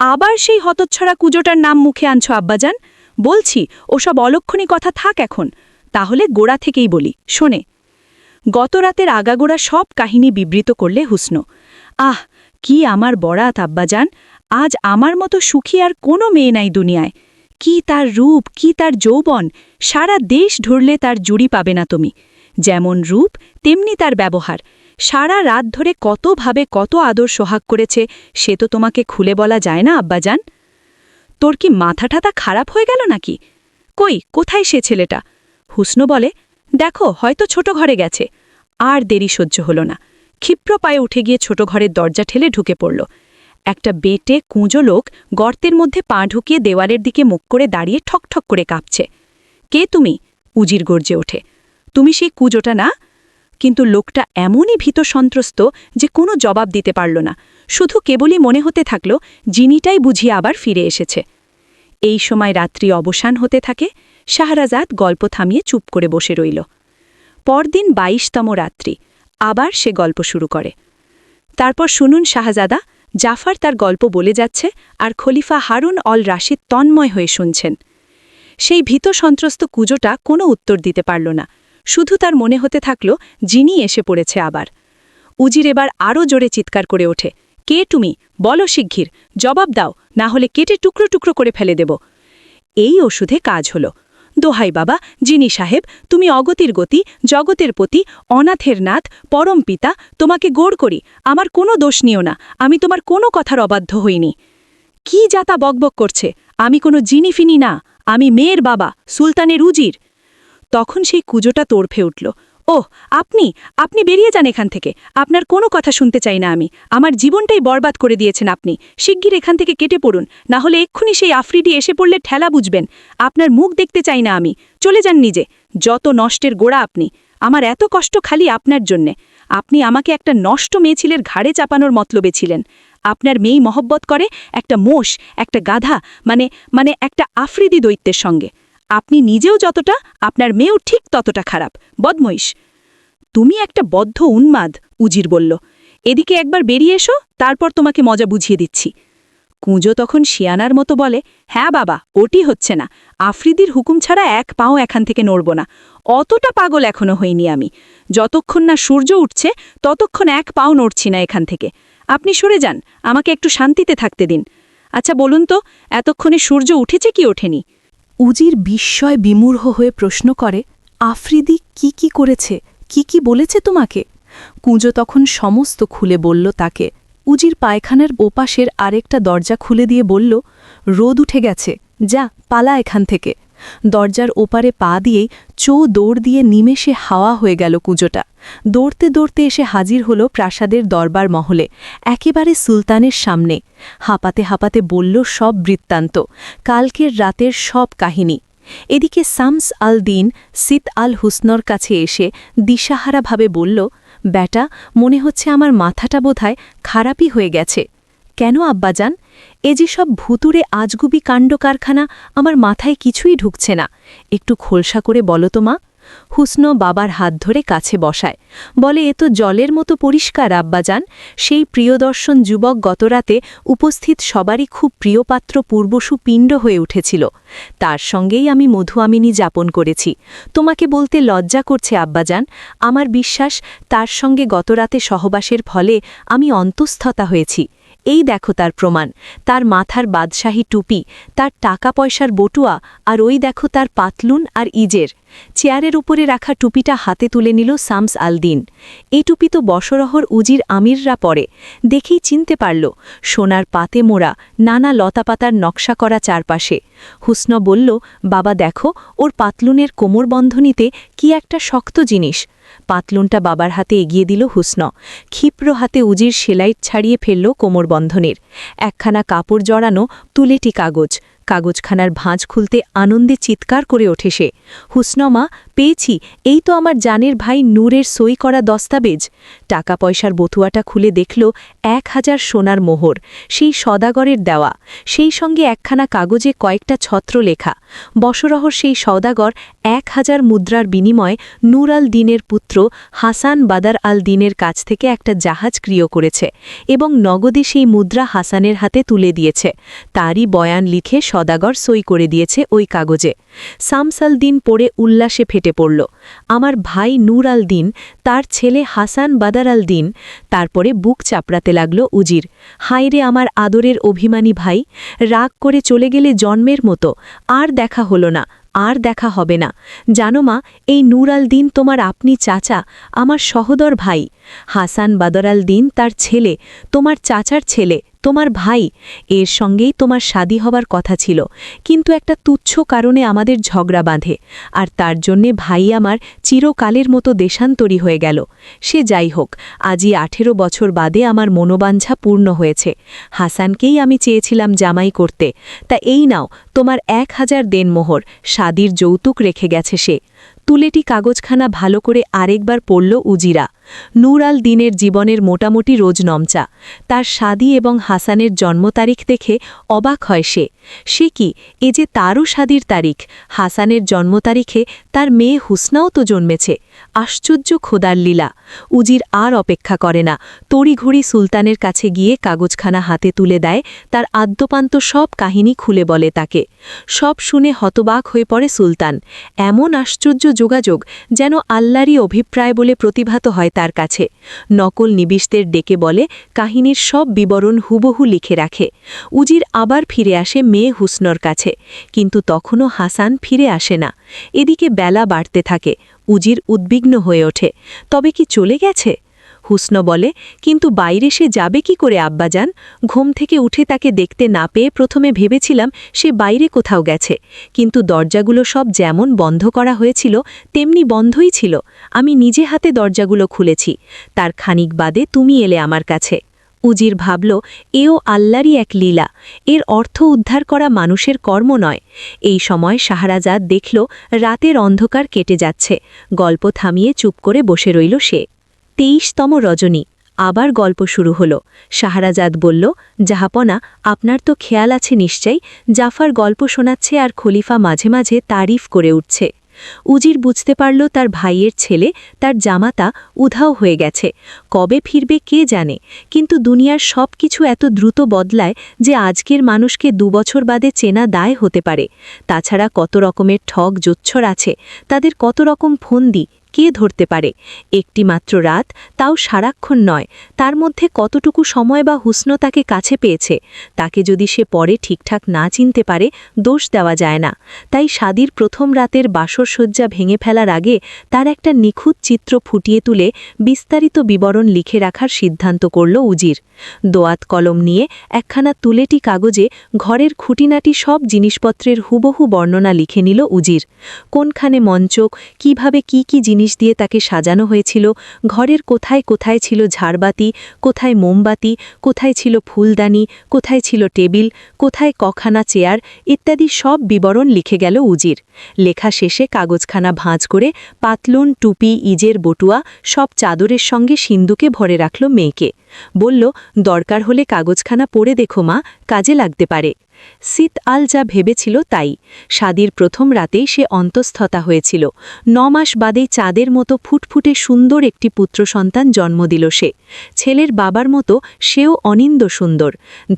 আবার সেই হতচ্ছড়া কুঁজোটার নাম মুখে আনছো আব্বাজান? বলছি ওসব অলক্ষণী কথা থাক এখন। তাহলে গোড়া থেকেই বলি, শোনে। গত রাতের আগাগোড়া সব কাহিনী বিবৃত করলে হুসনো। আহ, কি আমার বরাত আব্বাজান! আজ আমার মতো সুখী আর কোনো মেয়ে নাই দুনিয়ায়। কি তার রূপ, কি তার যৌবন! সারা দেশ ঢুরলে তার জুড়ি পাবে না তুমি। যেমন রূপ তেমনি তার ব্যবহার। সারা রাত ধরে কতভাবে কত আদর সোহাগ করেছে সে তো তোমাকে খুলে বলা যায় না আব্বাজান। তোর কি মাথাটাতা খারাপ হয়ে গেল নাকি? কই, কোথায় সে ছেলেটা? হুসনো বলে, দেখো হয়তো ছোট ঘরে গেছে। আর দেরি সহ্য হল না। ক্ষিপ্র পায়ে উঠে গিয়ে ছোট ঘরের দরজা ঠেলে ঢুকে পড়ল। একটা বেটে কুঁজো লোক গর্তের মধ্যে পা ঢুকিয়ে দেওয়ালের দিকে মুখ করে দাঁড়িয়ে ঠকঠক করে কাঁপছে। কে তুমি? উজির গর্জে ওঠে। তুমি সেই কুঁজোটা না? কিন্তু লোকটা এমনই ভীত সন্ত্রস্ত যে কোনো জবাব দিতে পারল না। শুধু কেবলই মনে হতে থাকল জিনিটাই বুঝিয়ে আবার ফিরে এসেছে। এই সময় রাত্রি অবসান হতে থাকে। শাহরাজাদ গল্প থামিয়ে চুপ করে বসে রইল। পরদিন ২২তম রাত্রি। আবার সে গল্প শুরু করে। তারপর শুনুন শাহজাদা, জাফর তার গল্প বলে যাচ্ছে আর খলিফা হারুন অল রাশিদ তন্ময় হয়ে শুনছেন। সেই ভীত সন্ত্রস্ত কুজোটা কোনো উত্তর দিতে পারল না। শুধু তার মনে হতে থাকল জিনি এসে পড়েছে আবার। উজির এবার আরও জোরে চিৎকার করে ওঠে, কে তুমি? বলো শিগগির, জবাব দাও, না হলে কেটে টুকরো টুকরো করে ফেলে দেব। এই ওষুধে কাজ হল। দোহাই বাবা, জিনি সাহেব, তুমি অগতির গতি, জগতের পতি, অনাথের নাথ, পরম পিতা, তোমাকে গোড় করি, আমার কোনো দোষ নিও না, আমি তোমার কোনো কথার অবাধ্য হইনি। কি যাতা বকবক করছে? আমি কোনো জিনি ফিনি না, আমি মেয়ের বাবা, সুলতানের উজির। তখন সেই কুজোটা তোড়ফে উঠল। ওহ, আপনি বেরিয়ে যান এখান থেকে। আপনার কোনো কথা শুনতে চাই না আমি। আমার জীবনটাই বরবাদ করে দিয়েছেন আপনি। শিগগির এখান থেকে কেটে পড়ুন, না হলে এক্ষুনি সেই আফ্রিদি এসে পড়লে ঠেলা বুঝবেন। আপনার মুখ দেখতে চাই না আমি। চলে যান নিজে। যত নষ্টের গোড়া আপনি। আমার এত কষ্ট খালি আপনার জন্যে। আপনি আমাকে একটা নষ্ট মেয়েছিলের ঘাড়ে চাপানোর মতলবে ছিলেন। আপনার মেয়ে মহব্বত করে একটা মোষ, একটা গাধা, মানে একটা আফ্রিদি দৈত্যের সঙ্গে। আপনি নিজেও যতটা, আপনার মেয়েও ঠিক ততটা খারাপ, বদমহিষ। তুমি একটা বদ্ধ উন্মাদ, উজির বলল। এদিকে একবার বেরিয়ে এসো, তারপর তোমাকে মজা বুঝিয়ে দিচ্ছি। কুঁজো তখন শিয়ানার মতো বলে, হ্যাঁ বাবা, ওটি হচ্ছে না। আফ্রিদির হুকুম ছাড়া এক পাও এখান থেকে নড়ব না। অতটা পাগল এখনো হইনি আমি। যতক্ষণ না সূর্য উঠছে ততক্ষণ এক পাও নড়ছি না এখান থেকে। আপনি সরে যান, আমাকে একটু শান্তিতে থাকতে দিন। আচ্ছা বলুন তো, এতক্ষণে সূর্য উঠেছে কি ওঠেনি? উজির বিস্ময় বিমূঢ় হয়ে প্রশ্ন করে, আফ্রিদি কি করেছে, কি বলেছে তোমাকে? কুঁজো তখন সমস্ত খুলে বলল তাকে। উজির পায়খানার ওপাশের আরেকটা দরজা খুলে দিয়ে বলল, রোদ উঠে গেছে, যা পালা এখান থেকে। দরজার ওপারে পা দিয়েই দৌড় দিয়ে নিমেষে হাওয়া হয়ে গেল কুঁজোটা। দৌড়তে দৌড়তে এসে হাজির হল প্রাসাদের দরবার মহলে, একেবারে সুলতানের সামনে। হাঁপাতে হাঁপাতে বলল সব বৃত্তান্ত, কালকের রাতের সব কাহিনী। এদিকে শামস আল দিন সিত আল হুসনর কাছে এসে দিশাহারাভাবে বলল, ব্যাটা, মনে হচ্ছে আমার মাথাটা বোধহয় খারাপই হয়ে গেছে। কেন আব্বাজান? এ যে সব ভুতুরে আজগুবি কাণ্ড কারখানা, আমার মাথায় কিছুই ঢুকছে না। একটু খোলসা করে বলো তো মা। হুসন বাবার হাত ধরে কাছে বসায়, বলে, এ তো জলের মতো পরিষ্কার আব্বাজান। সেই প্রিয়দর্শন যুবক গতরাতে উপস্থিত সবারই খুব প্রিয়পাত্র পূর্বসু পিণ্ড হয়ে উঠেছিল। তার সঙ্গেই আমি মধুয়ামিনী যাপন করেছি। তোমাকে বলতে লজ্জা করছে আব্বাজান, আমার বিশ্বাস তার সঙ্গে গতরাতে সহবাসের ফলে আমি অন্তঃস্থতা হয়েছি। এই দেখো তার প্রমাণ, তার মাথার বাদশাহী টুপি, তার টাকা পয়সার বটুয়া, আর ওই দেখো তার পাতলুন আর ইজের। চেয়ারের উপরে রাখা টুপিটা হাতে তুলে নিল শামস আল দিন। এই টুপি তো বশরহর উজির আমিররা পরে, দেখেই চিনতে পারল, সোনার পাতে মোড়া, নানা লতাপাতার নকশা করা চারপাশে। হুসন বলল, বাবা দেখো, ওর পাতলুনের কোমরবন্ধনীতে কি একটা শক্ত জিনিস। পাতলুনটা বাবার হাতে এগিয়ে দিল হুসন। ক্ষিপ্র হাতে উজির সেলাই ছাড়িয়ে ফেলল কোমরবন্ধনের। একখানা কাপড় জড়ানো তুলেটি কাগজ। কাগজখানার ভাঁজ খুলতে আনন্দে চিৎকার করে ওঠে সে। হুসন, মা, পেয়েছি, এই তো আমার জানের ভাই নূরের সই করা দস্তাবেজ। টাকা পয়সার বতুয়াটা খুলে দেখল 1000 সোনার মোহর, সেই সদাগরের দেওয়া। সেই সঙ্গে একখানা কাগজে কয়েকটা ছত্র লেখা। বশরহর সেই সওদাগর 1000 মুদ্রার বিনিময়ে নূর আল দিনের পুত্র হাসান বাদার আল দিনের কাছ থেকে একটা জাহাজ ক্রিয় করেছে এবং নগদে সেই মুদ্রা হাসানের হাতে তুলে দিয়েছে। তারই বয়ান লিখে সদাগর সই করে দিয়েছে ওই কাগজে। শামস আল দিন পড়ে উল্লাসে ফেটে পড়ল। আমার ভাই নূর আল দিন, তার ছেলে হাসান বাদার আল দিন। তারপরে বুক চাপড়াতে লাগল উজির। হায়রে আমার আদরের অভিমানী ভাই, রাগ করে চলে গেলে জন্মের মতো, আর দেখা হলো না, আর দেখা হবে না। জানো মা, এই নূর আল দিন তোমার আপনি চাচা, আমার সহোদর ভাই। হাসান বাদর আল দিন তার ছেলে, তোমার চাচার ছেলে, তোমার ভাই। এর সঙ্গেই তোমার শাদী হবার কথা ছিল, কিন্তু একটা তুচ্ছ কারণে আমাদের ঝগড়া বাঁধে, আর তার জন্যে ভাই আমার চিরকালের মতো দেশান্তরী হয়ে গেল। সে যাই হোক, আজই 18 বছর বাদে আমার মনোবাঞ্ছা পূর্ণ হয়েছে। হাসানকেই আমি চেয়েছিলাম জামাই করতে, তা এই নাও তোমার 1000 দেনমোহর, শাদীর যৌতুক রেখে গেছে সে। তুলেটি কাগজখানা ভালো করে আরেকবার পড়ল উজিরা। নূর আল দিনের জীবনের মোটামুটি রোজ নমচা। তার শাদী এবং হাসানের জন্ম তারিখ দেখে অবাক হয় সে। সে কি, এ যে তারও শাদীর তারিখ! হাসানের জন্ম তারিখে তার মেয়ে হুসনাও তো জন্মেছে। আশ্চর্য খোদার লীলা! উজির আর অপেক্ষা করে না, তড়িঘড়ি সুলতানের কাছে গিয়ে কাগজখানা হাতে তুলে দেয়, তার আদ্যপান্ত সব কাহিনী খুলে বলে তাকে। সব শুনে হতবাক হয়ে পড়ে সুলতান। এমন আশ্চর্য যোগাযোগ, যেন আল্লাহরই অভিপ্রায় বলে প্রতিভাত হয় তার কাছে। নকল নিবিশদের ডেকে বলে, কাহিনীর সব বিবরণ হুবহু লিখে রাখে। উজির আবার ফিরে আসে মেয়ে হুসনর কাছে, কিন্তু তখনও হাসান ফিরে আসে না। এদিকে বেলা বাড়তে থাকে। উজির উদ্বিগ্ন হয়ে ওঠে, তবে কি চলে গেছে? হুসন বলে, কিন্তু বাইরে সে যাবে কি করে আব্বাজান? ঘুম থেকে উঠে তাকে দেখতে না পেয়ে প্রথমে ভেবেছিলাম সে বাইরে কোথাও গেছে, কিন্তু দরজাগুলো সব যেমন বন্ধ করা হয়েছিল তেমনি বন্ধই ছিল। আমি নিজে হাতে দরজাগুলো খুলেছি। তার খানিক বাদে তুমি এলে আমার কাছে। উজির ভাবল, এও আল্লাহরই এক লীলা। এর অর্থ উদ্ধার করা মানুষের কর্ম নয়। এই সময় শাহরাজাদ দেখল রাতের অন্ধকার কেটে যাচ্ছে। গল্প থামিয়ে চুপ করে বসে রইল সে। 23তম রজনী। আবার গল্প শুরু হলো। শাহরাজাদ বলল, জাহাপনা, আপনার তো খেয়াল আছে নিশ্চয়ই, জাফর গল্প শোনাচ্ছে আর খলিফা মাঝে মাঝে তারিফ করে উঠছে। উজির বুঝতে পারল তার ভাইয়ের ছেলে, তার জামাতা উধাও হয়ে গেছে। কবে ফিরবে কে জানে, কিন্তু দুনিয়ার সব কিছু এত দ্রুত বদলায় যে আজকের মানুষকে 2 বছর বাদে চেনা দায় হতে পারে। তাছাড়া কত রকমের ঠগ জোচ্ছর আছে, তাদের কত রকম ফন্দি, কে ধরতে পারে? একটি মাত্র রাত, তাও সারাক্ষণ নয়, তার মধ্যে কতটুকু সময় বা হুসন তাকে কাছে পেয়েছে, তাকে যদি সে পরে ঠিকঠাক না চিনতে পারে দোষ দেওয়া যায় না। তাই শাদীর প্রথম রাতের বাসরসজ্জা ভেঙে ফেলার আগে তার একটা নিখুঁত চিত্র ফুটিয়ে তুলে বিস্তারিত বিবরণ লিখে রাখার সিদ্ধান্ত করল উজির। দোয়াত কলম নিয়ে একখানা তুলেটি কাগজে ঘরের খুঁটিনাটি সব জিনিসপত্রের হুবহু বর্ণনা লিখে নিল উজির। কোনখানে মঞ্চক, কিভাবে কি কি জিনিস দিয়ে তাকে সাজানো হয়েছিল, ঘরের কোথায় কোথায় ছিল ঝাড়বাতি, কোথায় মোমবাতি, কোথায় ছিল ফুলদানি, কোথায় ছিল টেবিল, কোথায় কখানা চেয়ার ইত্যাদি সব বিবরণ লিখে গেল উজির। লেখা শেষে কাগজখানা ভাঁজ করে পাতলুন, টুপি, ইজের বটুয়া সব চাদরের সঙ্গে সিন্দুকে ভরে রাখল মেয়েকে। বলল, দরকার হলে কাগজখানা পড়ে দেখো মা, কাজে লাগতে পারে। সিত আল যা ভেবেছিল তাই। শাদির প্রথম রাতেই সে অন্তঃস্থতা হয়েছিল। 9 মাস বাদেই চাঁদের মতো ফুটফুটে সুন্দর একটি পুত্র সন্তান জন্ম দিল সে। ছেলের বাবার মতো সেও অনিন্দ সুন্দর।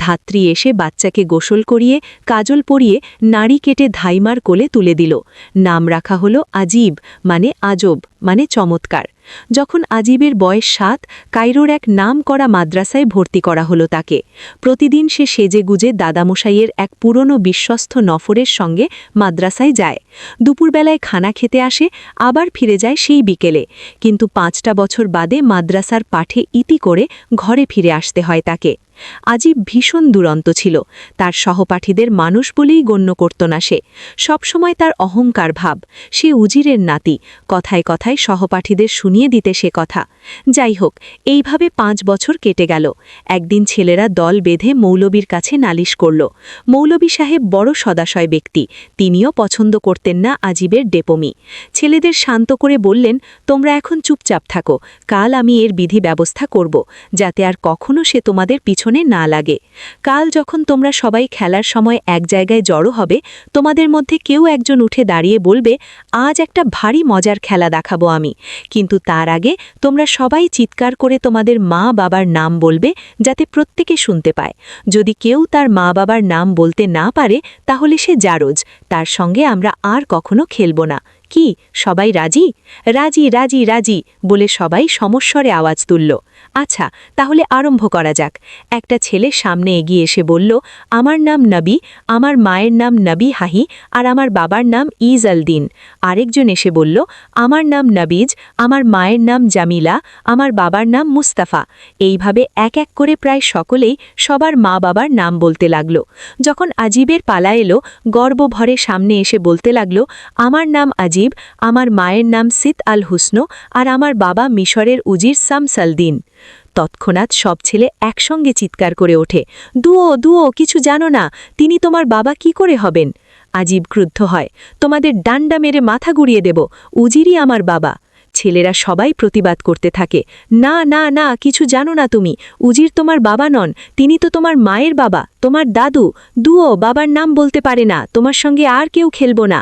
ধাত্রী এসে বাচ্চাকে গোসল করিয়ে, কাজল পরিয়ে, নাড়ি কেটে ধাইমার কোলে তুলে দিল। নাম রাখা হলো আজিব, মানে আজব, মানে চমৎকার। যখন আজিবের বয়স 7, কায়রোর এক নাম করা মাদ্রাসায় ভর্তি করা হলো তাকে। প্রতিদিন সে সেজেগুজে দাদামশাইয়ের এক পুরনো বিশ্বস্ত নফরের সঙ্গে মাদ্রাসায় যায়। দুপুরবেলায় খানা খেতে আসে, আবার ফিরে যায় সেই বিকেলে। কিন্তু 5টা বছর বাদে মাদ্রাসার পাঠে ইতি করে ঘরে ফিরে আসতে হয় তাকে। আজিব ভীষণ দুরন্ত ছিল। তার সহপাঠীদের মানুষ বলেই গণ্য করত না সে। সবসময় তার অহংকার ভাব। সে উজিরের নাতি, কথায় কথায় সহপাঠীদের শুনিয়ে দিতে সে কথা। যাই হোক, এইভাবে 5 বছর কেটে গেল। একদিন ছেলেরা দল বেঁধে মৌলবীর কাছে নালিশ করল। মৌলবী সাহেব বড় সদাশয় ব্যক্তি, তিনিও পছন্দ করতেন না আজিবের ডেপমি। ছেলেদের শান্ত করে বললেন, তোমরা এখন চুপচাপ থাকো, কাল আমি এর বিধি ব্যবস্থা করব, যাতে আর কখনো সে তোমাদের পিছনে না লাগে। কাল যখন তোমরা সবাই খেলার সময় এক জায়গায় জড়ো হবে, তোমাদের মধ্যে কেউ একজন উঠে দাঁড়িয়ে বলবে, আজ একটা ভারী মজার খেলা দেখাবো আমি। কিন্তু তার আগে তোমরা সবাই চিৎকার করে তোমাদের মা বাবার নাম বলবে, যাতে প্রত্যেকে শুনতে পায়। যদি কেউ তার মা বাবার নাম বলতে না পারে, তাহলে সে জারজ, তার সঙ্গে আমরা আর কখনো খেলব না। কি সবাই রাজি? রাজি রাজি রাজি বলে সবাই সমস্বরে আওয়াজ তুলল। আচ্ছা, তাহলে আরম্ভ করা যাক। একটা ছেলে সামনে এগিয়ে এসে বলল, আমার নাম নবী, আমার মায়ের নাম নবী হাহি, আর আমার বাবার নাম ইজ আল দিন। আরেকজন এসে বলল, আমার নাম নবীজ, আমার মায়ের নাম জামিলা, আমার বাবার নাম মুস্তাফা। এইভাবে এক এক করে প্রায় সকলেই সবার মা বাবার নাম বলতে লাগল। যখন আজিবের পালা এলো, গর্বভরে সামনে এসে বলতে লাগল, আমার নাম আজিব, আমার মায়ের নাম সিত আল হুসন, আর আমার বাবা মিশরের উজির শামসাল দিন। তৎক্ষণাৎ সব ছেলে একসঙ্গে চিৎকার করে ওঠে, দুও দুও, কিছু জানো না, তিনি তোমার বাবা কি করে হবেন? আজিব ক্রুদ্ধ হয়, তোমাদের ডান্ডা মেরে মাথা গুড়িয়ে দেব, উজিরই আমার বাবা। ছেলেরা সবাই প্রতিবাদ করতে থাকে, না না না, কিছু জানো না তুমি, উজির তোমার বাবা নন, তিনি তো তোমার মায়ের বাবা, তোমার দাদু। দুও বাবার নাম বলতে পারে না, তোমার সঙ্গে আর কেউ খেলব না।